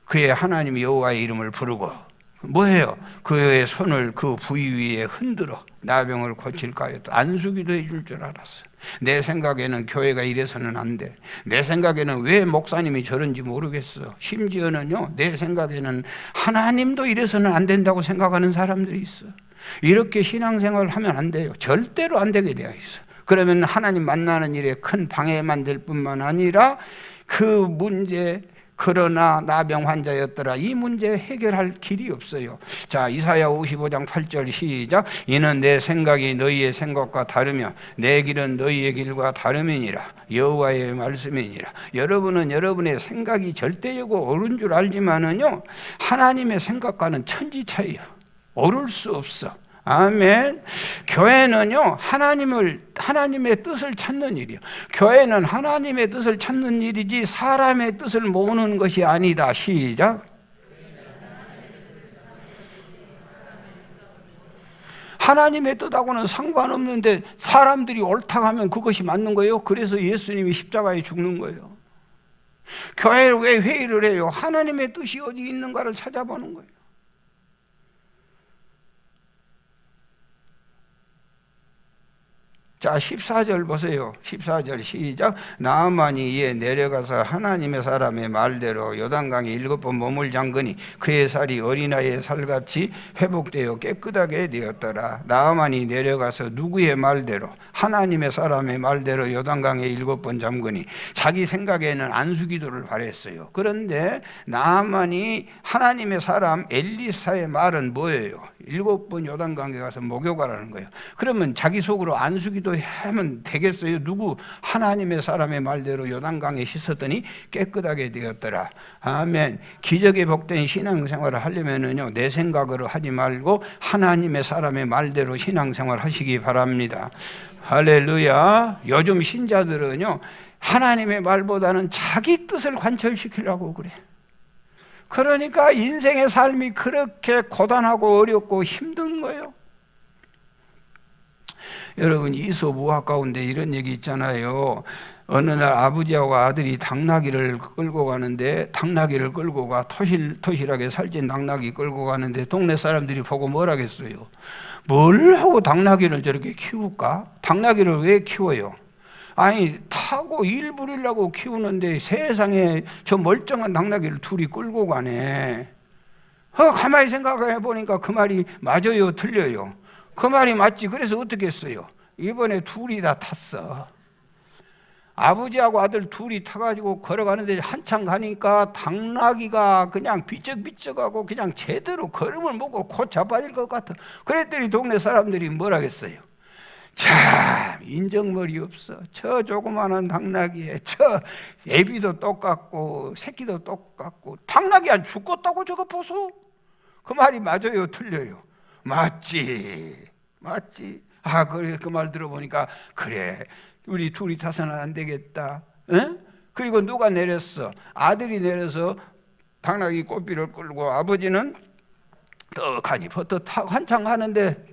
그의 하나님 여호와의 이름을 부르고 뭐해요? 그의 손을 그 부위 위에 흔들어 나병을 고칠까 해도 안수기도 해줄 줄 알았어. 내 생각에는 교회가 이래서는 안 돼. 내 생각에는 왜 목사님이 저런지 모르겠어. 심지어는요 내 생각에는 하나님도 이래서는 안 된다고 생각하는 사람들이 있어. 이렇게 신앙생활을 하면 안 돼요. 절대로 안 되게 되어 있어. 그러면 하나님 만나는 일에 큰 방해만 될 뿐만 아니라 그 문제, 그러나 나병 환자였더라, 이 문제 해결할 길이 없어요. 자 이사야 55장 8절 시작. 이는 내 생각이 너희의 생각과 다르며 내 길은 너희의 길과 다름이니라. 여호와의 말씀이니라. 여러분은 여러분의 생각이 절대적으로 옳은 줄 알지만은요 하나님의 생각과는 천지 차이요. 옳을 수 없어. 아멘. 교회는요 하나님의 뜻을 찾는 일이요. 교회는 하나님의 뜻을 찾는 일이지 사람의 뜻을 모으는 것이 아니다. 시작. 하나님의 뜻하고는 상관없는데 사람들이 옳다고 하면 그것이 맞는 거예요. 그래서 예수님이 십자가에 죽는 거예요. 교회를 왜 회의를 해요? 하나님의 뜻이 어디 있는가를 찾아보는 거예요. 자 14절 보세요. 14절 시작. 나아만이 이에 내려가서 하나님의 사람의 말대로 요단강에 7번 몸을 잠그니 그의 살이 어린아이의 살같이 회복되어 깨끗하게 되었더라. 나아만이 내려가서 누구의 말대로? 하나님의 사람의 말대로 요단강에 7번 잠그니. 자기 생각에는 안수기도를 바랬어요. 그런데 나아만이 하나님의 사람 엘리사의 말은 뭐예요? 7번 요단강에 가서 목욕하라는 거예요. 그러면 자기 속으로 안수기도 하면 되겠어요? 누구? 하나님의 사람의 말대로 요단강에 씻었더니 깨끗하게 되었더라. 아멘. 기적에 복된 신앙생활을 하려면은요 내 생각으로 하지 말고 하나님의 사람의 말대로 신앙생활 하시기 바랍니다. 할렐루야. 요즘 신자들은요 하나님의 말보다는 자기 뜻을 관철시키려고 그래. 그러니까 인생의 삶이 그렇게 고단하고 어렵고 힘든 거예요. 여러분 이솝 우화 가운데 이런 얘기 있잖아요. 어느 날 아버지하고 아들이 당나귀를 끌고 가는데, 당나귀를 끌고 가 토실토실하게 살찐 당나귀 끌고 가는데 동네 사람들이 보고 뭐라겠어요? 뭘 하고 당나귀를 저렇게 키울까? 당나귀를 왜 키워요? 아니 타고 일 부리려고 키우는데 세상에 저 멀쩡한 당나귀를 둘이 끌고 가네. 가만히 생각해 보니까 그 말이 맞아요 틀려요? 그 말이 맞지. 그래서 어떻게 했어요? 이번에 둘이 다 탔어. 아버지하고 아들 둘이 타가지고 걸어가는데 한참 가니까 당나귀가 그냥 비쩍비쩍하고 그냥 제대로 걸음을 먹고 곧 자빠질 것 같아. 그랬더니 동네 사람들이 뭐라겠어요? 참 인정머리 없어. 저 조그마한 당나귀에 저 애비도 똑같고 새끼도 똑같고 당나귀 안 죽었다고 저거 보소? 그 말이 맞아요 틀려요? 맞지. 그래 그 말 들어보니까 그래 우리 둘이 타서는 안 되겠다. 응? 그리고 누가 내렸어? 아들이 내려서 당나귀 꼬비를 끌고 아버지는 떡하니 버터 타고 한참 가는데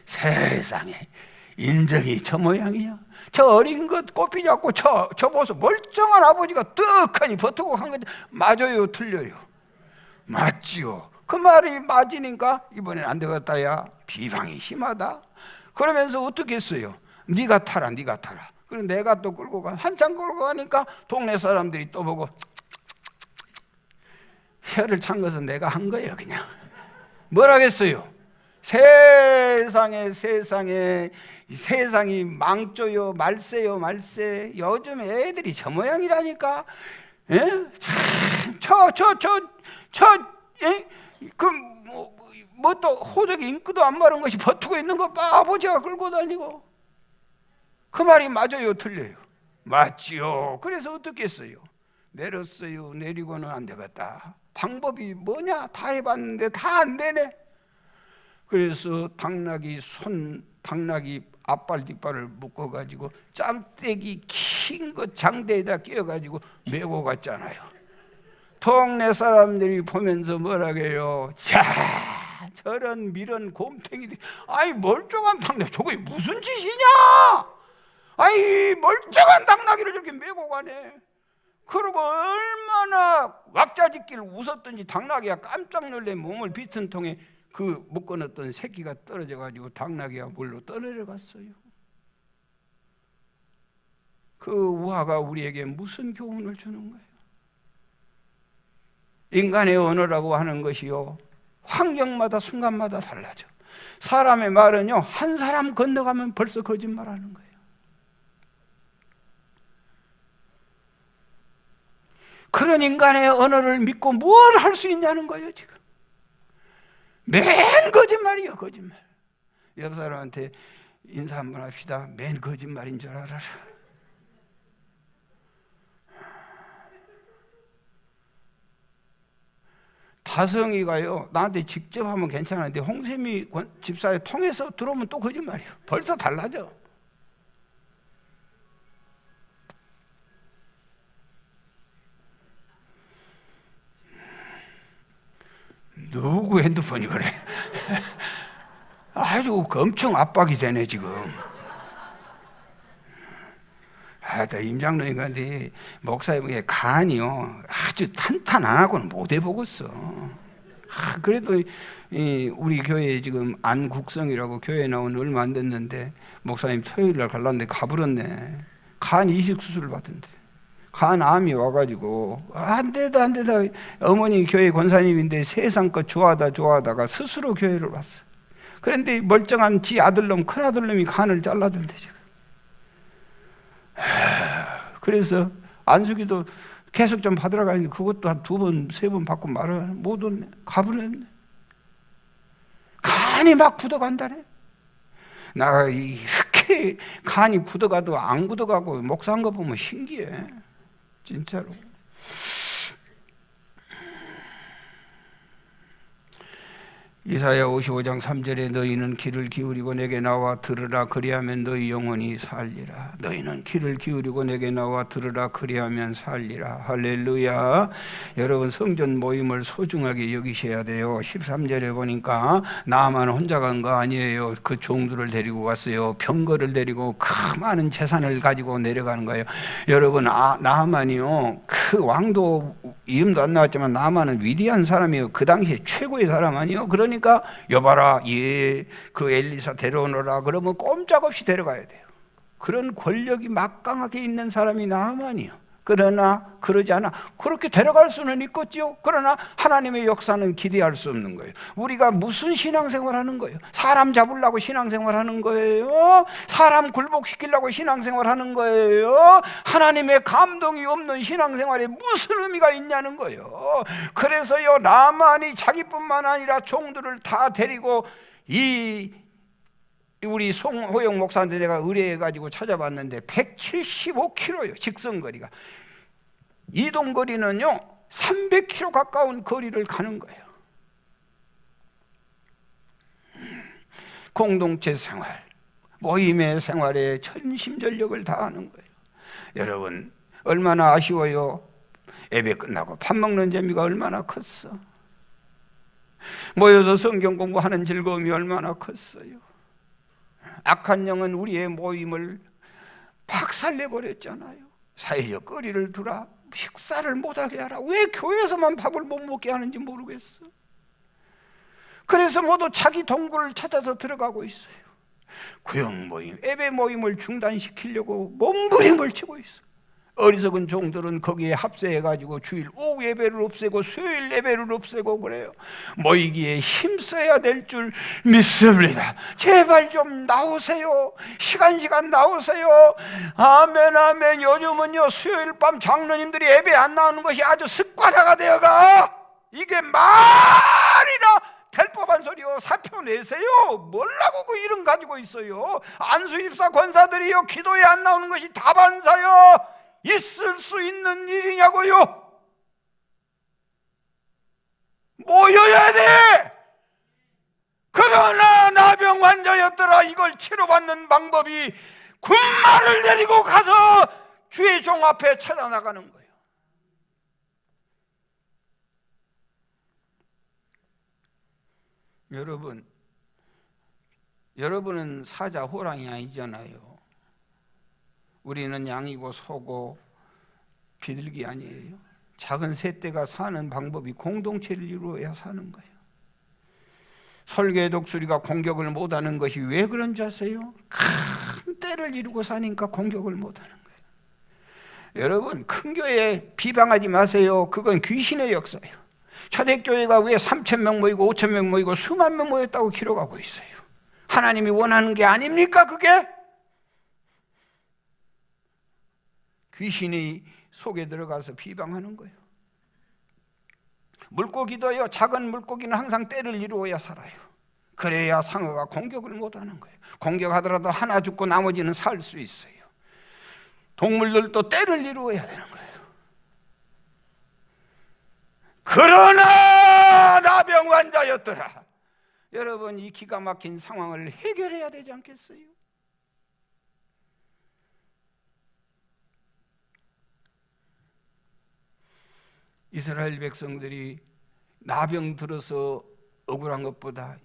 세상에 인정이 저 모양이야. 저 어린 것 꼬피 잡고 저 보소. 멀쩡한 아버지가 떡하니 버티고 간 건데 맞아요 틀려요? 맞지요. 그 말이 맞으니까 이번엔 안 되겠다 야 비방이 심하다. 그러면서 어떻게 했어요? 네가 타라. 그리고 내가 또 끌고 가. 한참 끌고 가니까 동네 사람들이 또 보고 혀를 찬 것은 내가 한 거예요. 그냥 뭐라겠어요. 세상이 망조요, 말세요, 말세. 요즘 애들이 저 모양이라니까. 예? 뭐 또 호적이 인기도 안 마른 것이 버티고 있는 거 아버지가 끌고 다니고. 그 말이 맞아요, 틀려요? 맞지요. 그래서 어떻게 했어요? 내렸어요. 내리고는 안 되겠다. 방법이 뭐냐? 다 해봤는데 다 안 되네. 그래서 당나귀 앞발 뒷발을 묶어가지고 짬떼기 긴 거 장대에다 끼워가지고 메고 갔잖아요. 동네 사람들이 보면서 뭐라게요? 자, 저런 미련 곰탱이들, 아이 멀쩡한 당나귀, 저게 무슨 짓이냐? 아이 멀쩡한 당나귀를 저렇게 메고 가네. 그러고 얼마나 왁자지껄 웃었던지 당나귀가 깜짝 놀래 몸을 비튼 통에 그 묶어놨던 새끼가 떨어져 가지고 당나귀가 물로 떠내려갔어요. 그 우화가 우리에게 무슨 교훈을 주는 거예요? 인간의 언어라고 하는 것이요, 환경마다 순간마다 달라져. 사람의 말은요, 한 사람 건너가면 벌써 거짓말하는 거예요. 그런 인간의 언어를 믿고 뭘 할 수 있냐는 거예요. 지금 맨 거짓말이요, 거짓말. 옆 사람한테 인사 한번 합시다. 맨 거짓말인 줄 알아라. 다성이가요, 나한테 직접 하면 괜찮은데 홍세미 집사에 통해서 들어오면 또 거짓말이에요. 벌써 달라져. 누구 핸드폰이 그래? 아주 엄청 압박이 되네 지금. 나 임장로님 그런데 목사님의 간이요 아주 탄탄하고는 못 해보겠어. 그래도 우리 교회에 지금 안국성이라고 교회에 나온 얼마 안 됐는데 목사님 토요일날 가려는데 가버렸네. 간 이식 수술을 받던데. 간암이 와가지고 안 되다 어머니 교회 권사님인데 세상껏 좋아하다가 스스로 교회를 왔어. 그런데 멀쩡한 지 아들놈 큰아들놈이 간을 잘라준대 지금. 그래서 안수기도 계속 좀 받으러 가는데 그것도 한 2번 3번 받고 말을 못 왔네. 가버렸네. 간이 막 굳어간다네. 나 이렇게 간이 굳어가도 안 굳어가고 목사한 거 보면 신기해 진짜로. 이사야 55장 3절에 너희는 귀를 기울이고 내게 나와 들으라 그리하면 너희 영혼이 살리라. 너희는 귀를 기울이고 내게 나와 들으라 그리하면 살리라. 할렐루야. 여러분 성전 모임을 소중하게 여기셔야 돼요. 13절에 보니까 나만 혼자 간 거 아니에요. 그 종들을 데리고 갔어요. 병거를 데리고 그 많은 재산을 가지고 내려가는 거예요. 여러분 나만이요 그 왕도 이름도 안 나왔지만 나만은 위대한 사람이에요. 그 당시에 최고의 사람 아니에요. 그러니까 여봐라 그 엘리사 데려오너라 그러면 꼼짝없이 데려가야 돼요. 그런 권력이 막강하게 있는 사람이 나만이요. 그러나 그러지 않아. 그렇게 데려갈 수는 있겠죠. 그러나 하나님의 역사는 기대할 수 없는 거예요. 우리가 무슨 신앙생활 하는 거예요? 사람 잡으려고 신앙생활 하는 거예요? 사람 굴복시키려고 신앙생활 하는 거예요? 하나님의 감동이 없는 신앙생활에 무슨 의미가 있냐는 거예요. 그래서요 나만이 자기뿐만 아니라 종들을 다 데리고 우리 송호영 목사한테 내가 의뢰해가지고 찾아봤는데 175km요 직선거리가. 이동거리는요 300km 가까운 거리를 가는 거예요. 공동체 생활, 모임의 생활에 전심전력을 다하는 거예요. 여러분 얼마나 아쉬워요. 예배 끝나고 밥 먹는 재미가 얼마나 컸어. 모여서 성경 공부하는 즐거움이 얼마나 컸어요. 악한 영은 우리의 모임을 박살내버렸잖아요. 사회적 거리를 두라, 식사를 못하게 하라. 왜 교회에서만 밥을 못 먹게 하는지 모르겠어. 그래서 모두 자기 동굴을 찾아서 들어가고 있어요. 구역 모임, 예배 모임을 중단시키려고 몸부림을 치고 있어. 어리석은 종들은 거기에 합세해가지고 주일 오후 예배를 없애고 수요일 예배를 없애고 그래요. 모이기에 힘써야 될 줄 믿습니다. 제발 좀 나오세요. 시간 나오세요. 아멘 아멘. 요즘은요 수요일 밤 장로님들이 예배 안 나오는 것이 아주 습관화가 되어가. 이게 말이나 될 법한 소리요. 사표 내세요. 뭐라고 그 이름 가지고 있어요. 안수입사 권사들이요 기도에 안 나오는 것이 다반사요. 있을 수 있는 일이냐고요. 모여야 돼. 그러나 나병 환자였더라. 이걸 치료받는 방법이 군마를 내리고 가서 주의 종 앞에 찾아나가는 거예요. 여러분은 사자 호랑이 아니잖아요. 우리는 양이고 소고 비둘기 아니에요. 작은 새떼가 사는 방법이 공동체를 이루어야 사는 거예요. 설계 독수리가 공격을 못하는 것이 왜 그런 줄 아세요? 큰 떼를 이루고 사니까 공격을 못하는 거예요. 여러분, 큰 교회 비방하지 마세요. 그건 귀신의 역사예요. 초대교회가 왜 3,000명 모이고 5,000명 모이고 수만 명 모였다고 기록하고 있어요. 하나님이 원하는 게 아닙니까 그게? 귀신이 속에 들어가서 비방하는 거예요. 물고기도요, 작은 물고기는 항상 떼를 이루어야 살아요. 그래야 상어가 공격을 못하는 거예요. 공격하더라도 하나 죽고 나머지는 살 수 있어요. 동물들도 떼를 이루어야 되는 거예요. 그러나 나병 환자였더라. 여러분, 이 기가 막힌 상황을 해결해야 되지 않겠어요? 이스라엘 백성들이 나병 들어서 억울한 것보다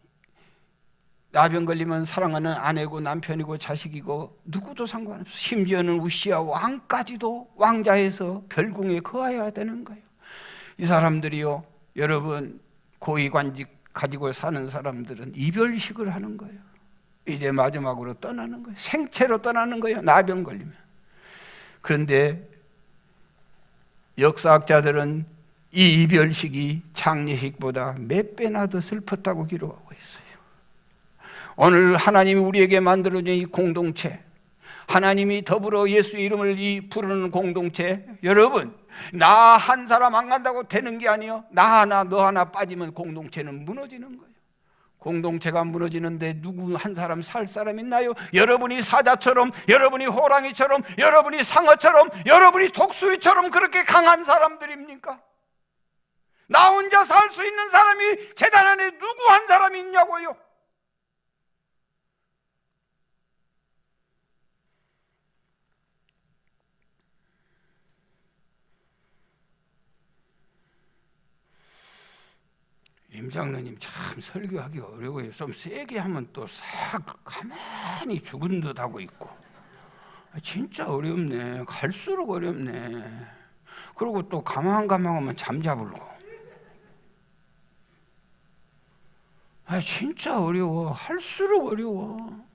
나병 걸리면 사랑하는 아내고 남편이고 자식이고 누구도 상관없어. 심지어는 우시아 왕까지도 왕자에서 별궁에 거하여야 되는 거예요. 이 사람들이요, 여러분, 고위관직 가지고 사는 사람들은 이별식을 하는 거예요. 이제 마지막으로 떠나는 거예요. 생체로 떠나는 거예요. 나병 걸리면. 그런데 역사학자들은 이 이별식이 장례식보다 몇 배나 더 슬펐다고 기록하고 있어요. 오늘 하나님이 우리에게 만들어준 이 공동체, 하나님이 더불어 예수 이름을 부르는 공동체, 여러분, 나 한 사람 안 간다고 되는 게 아니에요. 나 하나 너 하나 빠지면 공동체는 무너지는 거예요. 공동체가 무너지는데 누구 한 사람 살 사람 있나요? 여러분이 사자처럼, 여러분이 호랑이처럼, 여러분이 상어처럼, 여러분이 독수리처럼 그렇게 강한 사람들입니까? 나 혼자 살 수 있는 사람이 제단 안에 누구 한 사람이 있냐고요? 임 장로님 참 설교하기 어려워요. 좀 세게 하면 또 싹 가만히 죽은 듯 하고 있고. 진짜 어렵네. 갈수록 어렵네. 그리고 또 가만하면 잠자불고. 진짜 어려워. 할수록 어려워.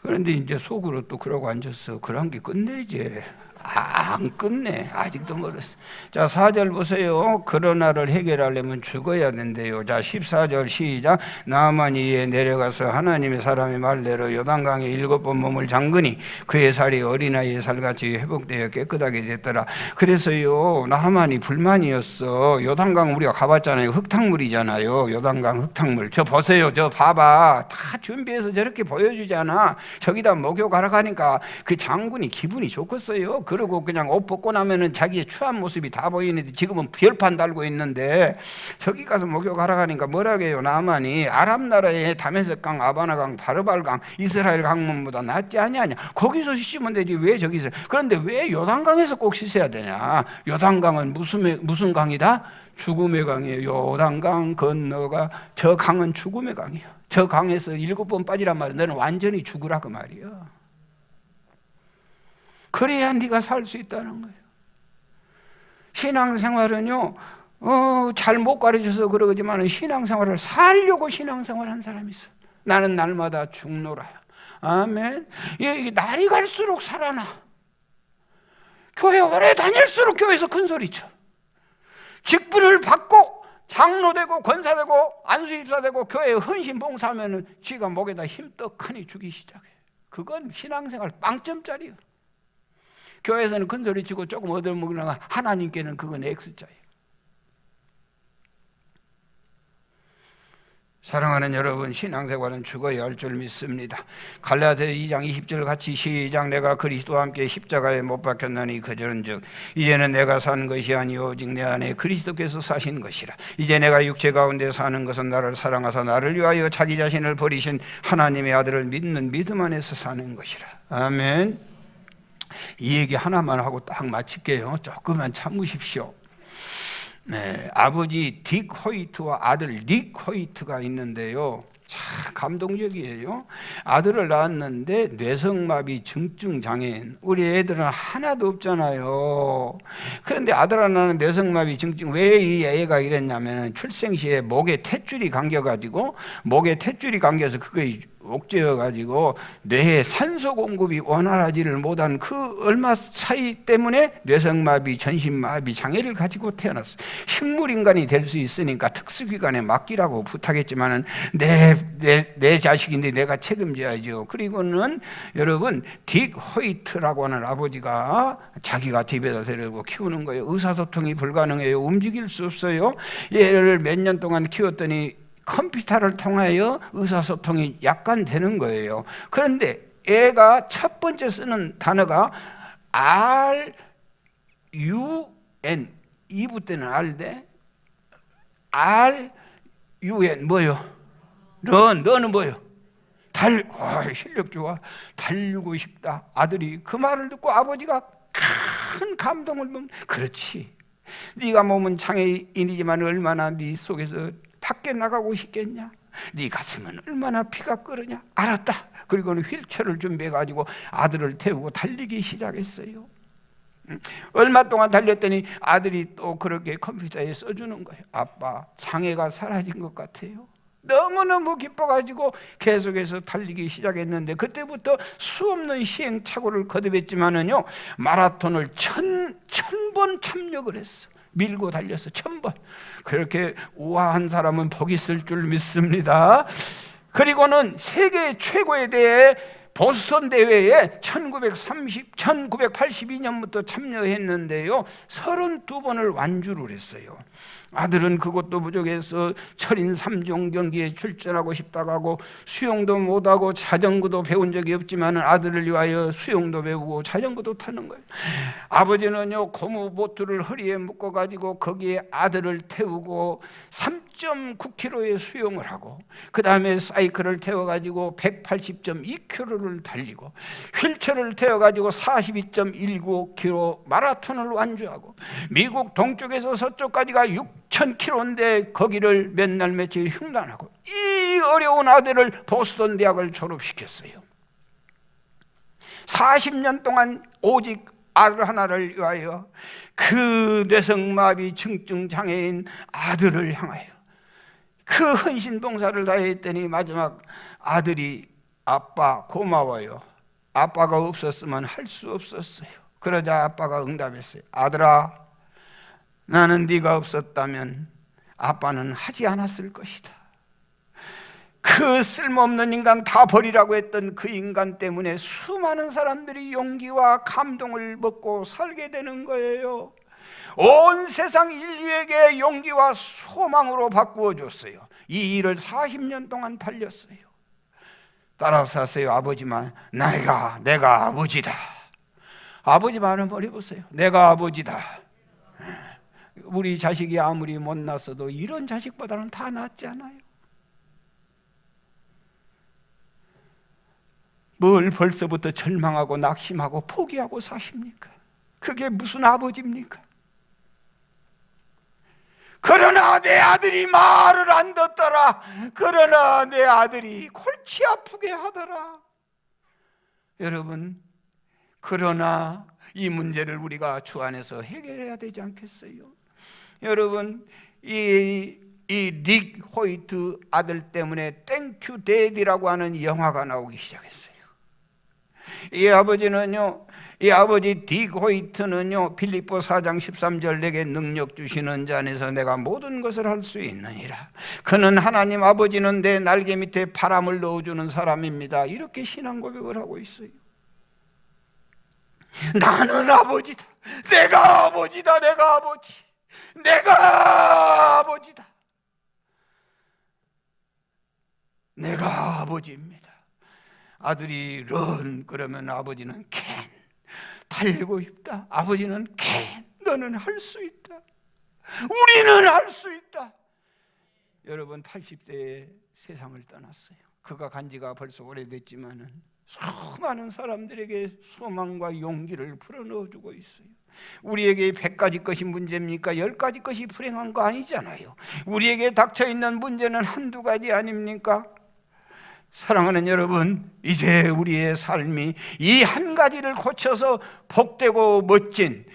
그런데 이제 속으로 또 그러고 앉았어. 그런 게 끝내지. 안 끝내. 아직도 멀었어. 자, 4절 보세요. 그러나를 해결하려면 죽어야 된대요. 자, 14절 시작. 나아만이 이에 내려가서 하나님의 사람의 말대로 요단강에 7번 몸을 잠그니 그의 살이 어린아이의 살같이 회복되어 깨끗하게 됐더라. 그래서요, 나아만이 불만이었어. 요단강 우리가 가봤잖아요. 흙탕물이잖아요. 요단강 흙탕물. 저 보세요. 저 봐봐. 다 준비해서 저렇게 보여주잖아. 저기다 목욕하러 가니까 그 장군이 기분이 좋겠어요. 그러고 그냥 옷 벗고 나면은 자기의 추한 모습이 다 보이는데 지금은 별판 달고 있는데 저기 가서 목욕하러 가니까 뭐라고 해요? 나만이 아람 나라의 다메섹강, 아바나강, 바르발강, 이스라엘 강문보다 낫지 아니하냐. 거기서 씻으면 되지 왜 저기서. 그런데 왜 요단강에서 꼭 씻어야 되냐. 요단강은 무슨 강이다? 죽음의 강이에요. 요단강 건너가 저 강은 죽음의 강이에요. 저 강에서 7번 빠지란 말이야. 너는 완전히 죽으라 그 말이야. 그래야 네가 살 수 있다는 거예요. 신앙생활은요, 잘 못 가르쳐서 그러지만 신앙생활을 살려고 신앙생활 한 사람이 있어. 나는 날마다 죽노라. 아멘. 날이 갈수록 살아나. 교회 오래 다닐수록 교회에서 큰 소리 쳐. 직분을 받고 장로되고 권사되고 안수입사되고 교회에 헌신 봉사하면 지가 목에다 힘 떡하니 주기 시작해. 그건 신앙생활 빵점짜리야. 교회에서는 큰 소리 치고 조금 얻어먹으나 하나님께는 그건 X자예요. 사랑하는 여러분, 신앙생활은 죽어야 할 줄 믿습니다. 갈라디아 2장 20절 같이 시작. 내가 그리스도와 함께 십자가에 못 박혔나니 그저런즉 이제는 내가 사는 것이 아니요 오직 내 안에 그리스도께서 사신 것이라. 이제 내가 육체 가운데 사는 것은 나를 사랑하사 나를 위하여 자기 자신을 버리신 하나님의 아들을 믿는 믿음 안에서 사는 것이라. 아멘. 이 얘기 하나만 하고 딱 마칠게요. 조금만 참으십시오. 네, 아버지 딕 호이트와 아들 닉 호이트가 있는데요. 참 감동적이에요. 아들을 낳았는데 뇌성마비 증증 장애인. 우리 애들은 하나도 없잖아요. 그런데 아들 하나는 뇌성마비 증증. 왜 이 애가 이랬냐면 출생 시에 목에 탯줄이 감겨가지고 목에 탯줄이 감겨서 그게 옥죄어가지고 뇌에 산소 공급이 원활하지를 못한 그 얼마 차이 때문에 뇌성마비, 전신마비 장애를 가지고 태어났어요. 식물인간이 될 수 있으니까 특수기관에 맡기라고 부탁했지만은 내 자식인데 내가 책임져야죠. 그리고는 여러분 딕 호이트라고 하는 아버지가 자기가 집에다 데리고 키우는 거예요. 의사소통이 불가능해요. 움직일 수 없어요. 얘를 몇 년 동안 키웠더니 컴퓨터를 통하여 의사소통이 약간 되는 거예요. 그런데 애가 첫 번째 쓰는 단어가 RUN, 2부 때는 R인데 RUN 뭐요? 너는 뭐요? 실력 좋아. 달리고 싶다. 아들이 그 말을 듣고 아버지가 큰 감동을 먹는. 그렇지. 네가 몸은 장애인이지만 얼마나 네 속에서 밖에 나가고 싶겠냐? 네 가슴은 얼마나 피가 끓으냐? 알았다. 그리고는 휠체어를 준비해가지고 아들을 태우고 달리기 시작했어요. 얼마 동안 달렸더니 아들이 또 그렇게 컴퓨터에 써주는 거예요. 아빠, 장애가 사라진 것 같아요. 너무너무 기뻐가지고 계속해서 달리기 시작했는데 그때부터 수없는 시행착오를 거듭했지만은요, 마라톤을 천 번 참여를 했어. 밀고 달려서 1000번. 그렇게 우아한 사람은 복 있을 줄 믿습니다. 그리고는 세계 최고에 대해 보스턴 대회에 1982년부터 참여했는데요, 32번을 완주를 했어요. 아들은 그것도 부족해서 철인 3종 경기에 출전하고 싶다고 하고 수영도 못하고 자전거도 배운 적이 없지만 아들을 위하여 수영도 배우고 자전거도 타는 거예요. 아버지는요, 고무보트를 허리에 묶어가지고 거기에 아들을 태우고 3.9km의 수영을 하고 그 다음에 사이클을 태워가지고 180.2km를 달리고 휠체어를 태워가지고 42.19km 마라톤을 완주하고 미국 동쪽에서 서쪽까지가 6,000km인데 거기를 몇 날 며칠 흉단하고 이 어려운 아들을 보스턴 대학을 졸업시켰어요. 40년 동안 오직 아들 하나를 위하여 그 뇌성마비 증증 장애인 아들을 향하여 그 헌신 봉사를 다했더니 마지막 아들이 아빠 고마워요. 아빠가 없었으면 할 수 없었어요. 그러자 아빠가 응답했어요. 아들아, 나는 네가 없었다면 아빠는 하지 않았을 것이다. 그 쓸모없는 인간 다 버리라고 했던 그 인간 때문에 수많은 사람들이 용기와 감동을 먹고 살게 되는 거예요. 온 세상 인류에게 용기와 소망으로 바꾸어 줬어요. 이 일을 40년 동안 달렸어요. 따라서 하세요. 아버지만 내가 아버지다. 아버지 말은 버려보세요. 내가 아버지다. 우리 자식이 아무리 못났어도 이런 자식보다는 다 낫지 않아요? 뭘 벌써부터 절망하고 낙심하고 포기하고 사십니까? 그게 무슨 아버지입니까? 그러나 내 아들이 말을 안 듣더라. 그러나 내 아들이 골치 아프게 하더라. 여러분, 그러나 이 문제를 우리가 주 안에서 해결해야 되지 않겠어요? 여러분 이 닉 호이트 아들 때문에 땡큐 데디라고 하는 영화가 나오기 시작했어요. 이 아버지는요, 이 아버지 딕 호이트는요, 빌립보 4장 13절 내게 능력 주시는 자 안에서 내가 모든 것을 할 수 있느니라. 그는 하나님 아버지는 내 날개 밑에 바람을 넣어주는 사람입니다. 이렇게 신앙 고백을 하고 있어요. 나는 아버지다. 내가 아버지다. 내가 아버지. 내가 아버지다. 내가 아버지입니다. 아들이 런 그러면 아버지는 캔. 달고 있다. 아버지는 캔. 너는 할 수 있다. 우리는 할 수 있다. 여러분 80대에 세상을 떠났어요. 그가 간 지가 벌써 오래됐지만은 수많은 사람들에게 소망과 용기를 불어넣어주고 있어요. 우리에게 100가지 것이 문제입니까? 10가지 것이 불행한 거 아니잖아요. 우리에게 닥쳐있는 문제는 한두 가지 아닙니까? 사랑하는 여러분, 이제 우리의 삶이 이 한 가지를 고쳐서 복되고 멋진,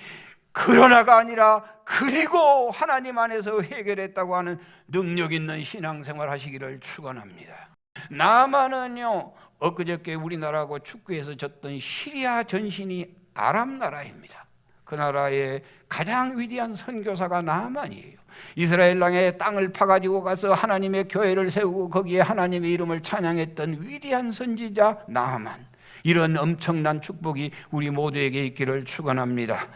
그러나가 아니라 그리고 하나님 안에서 해결했다고 하는 능력 있는 신앙생활 하시기를 축원합니다. 남한은요, 엊그저께 우리나라하고 축구에서 졌던 시리아 전신이 아랍 나라입니다. 그 나라의 가장 위대한 선교사가 나만이에요. 이스라엘 땅에 땅을 파가지고 가서 하나님의 교회를 세우고 거기에 하나님의 이름을 찬양했던 위대한 선지자 나만. 이런 엄청난 축복이 우리 모두에게 있기를 축원합니다.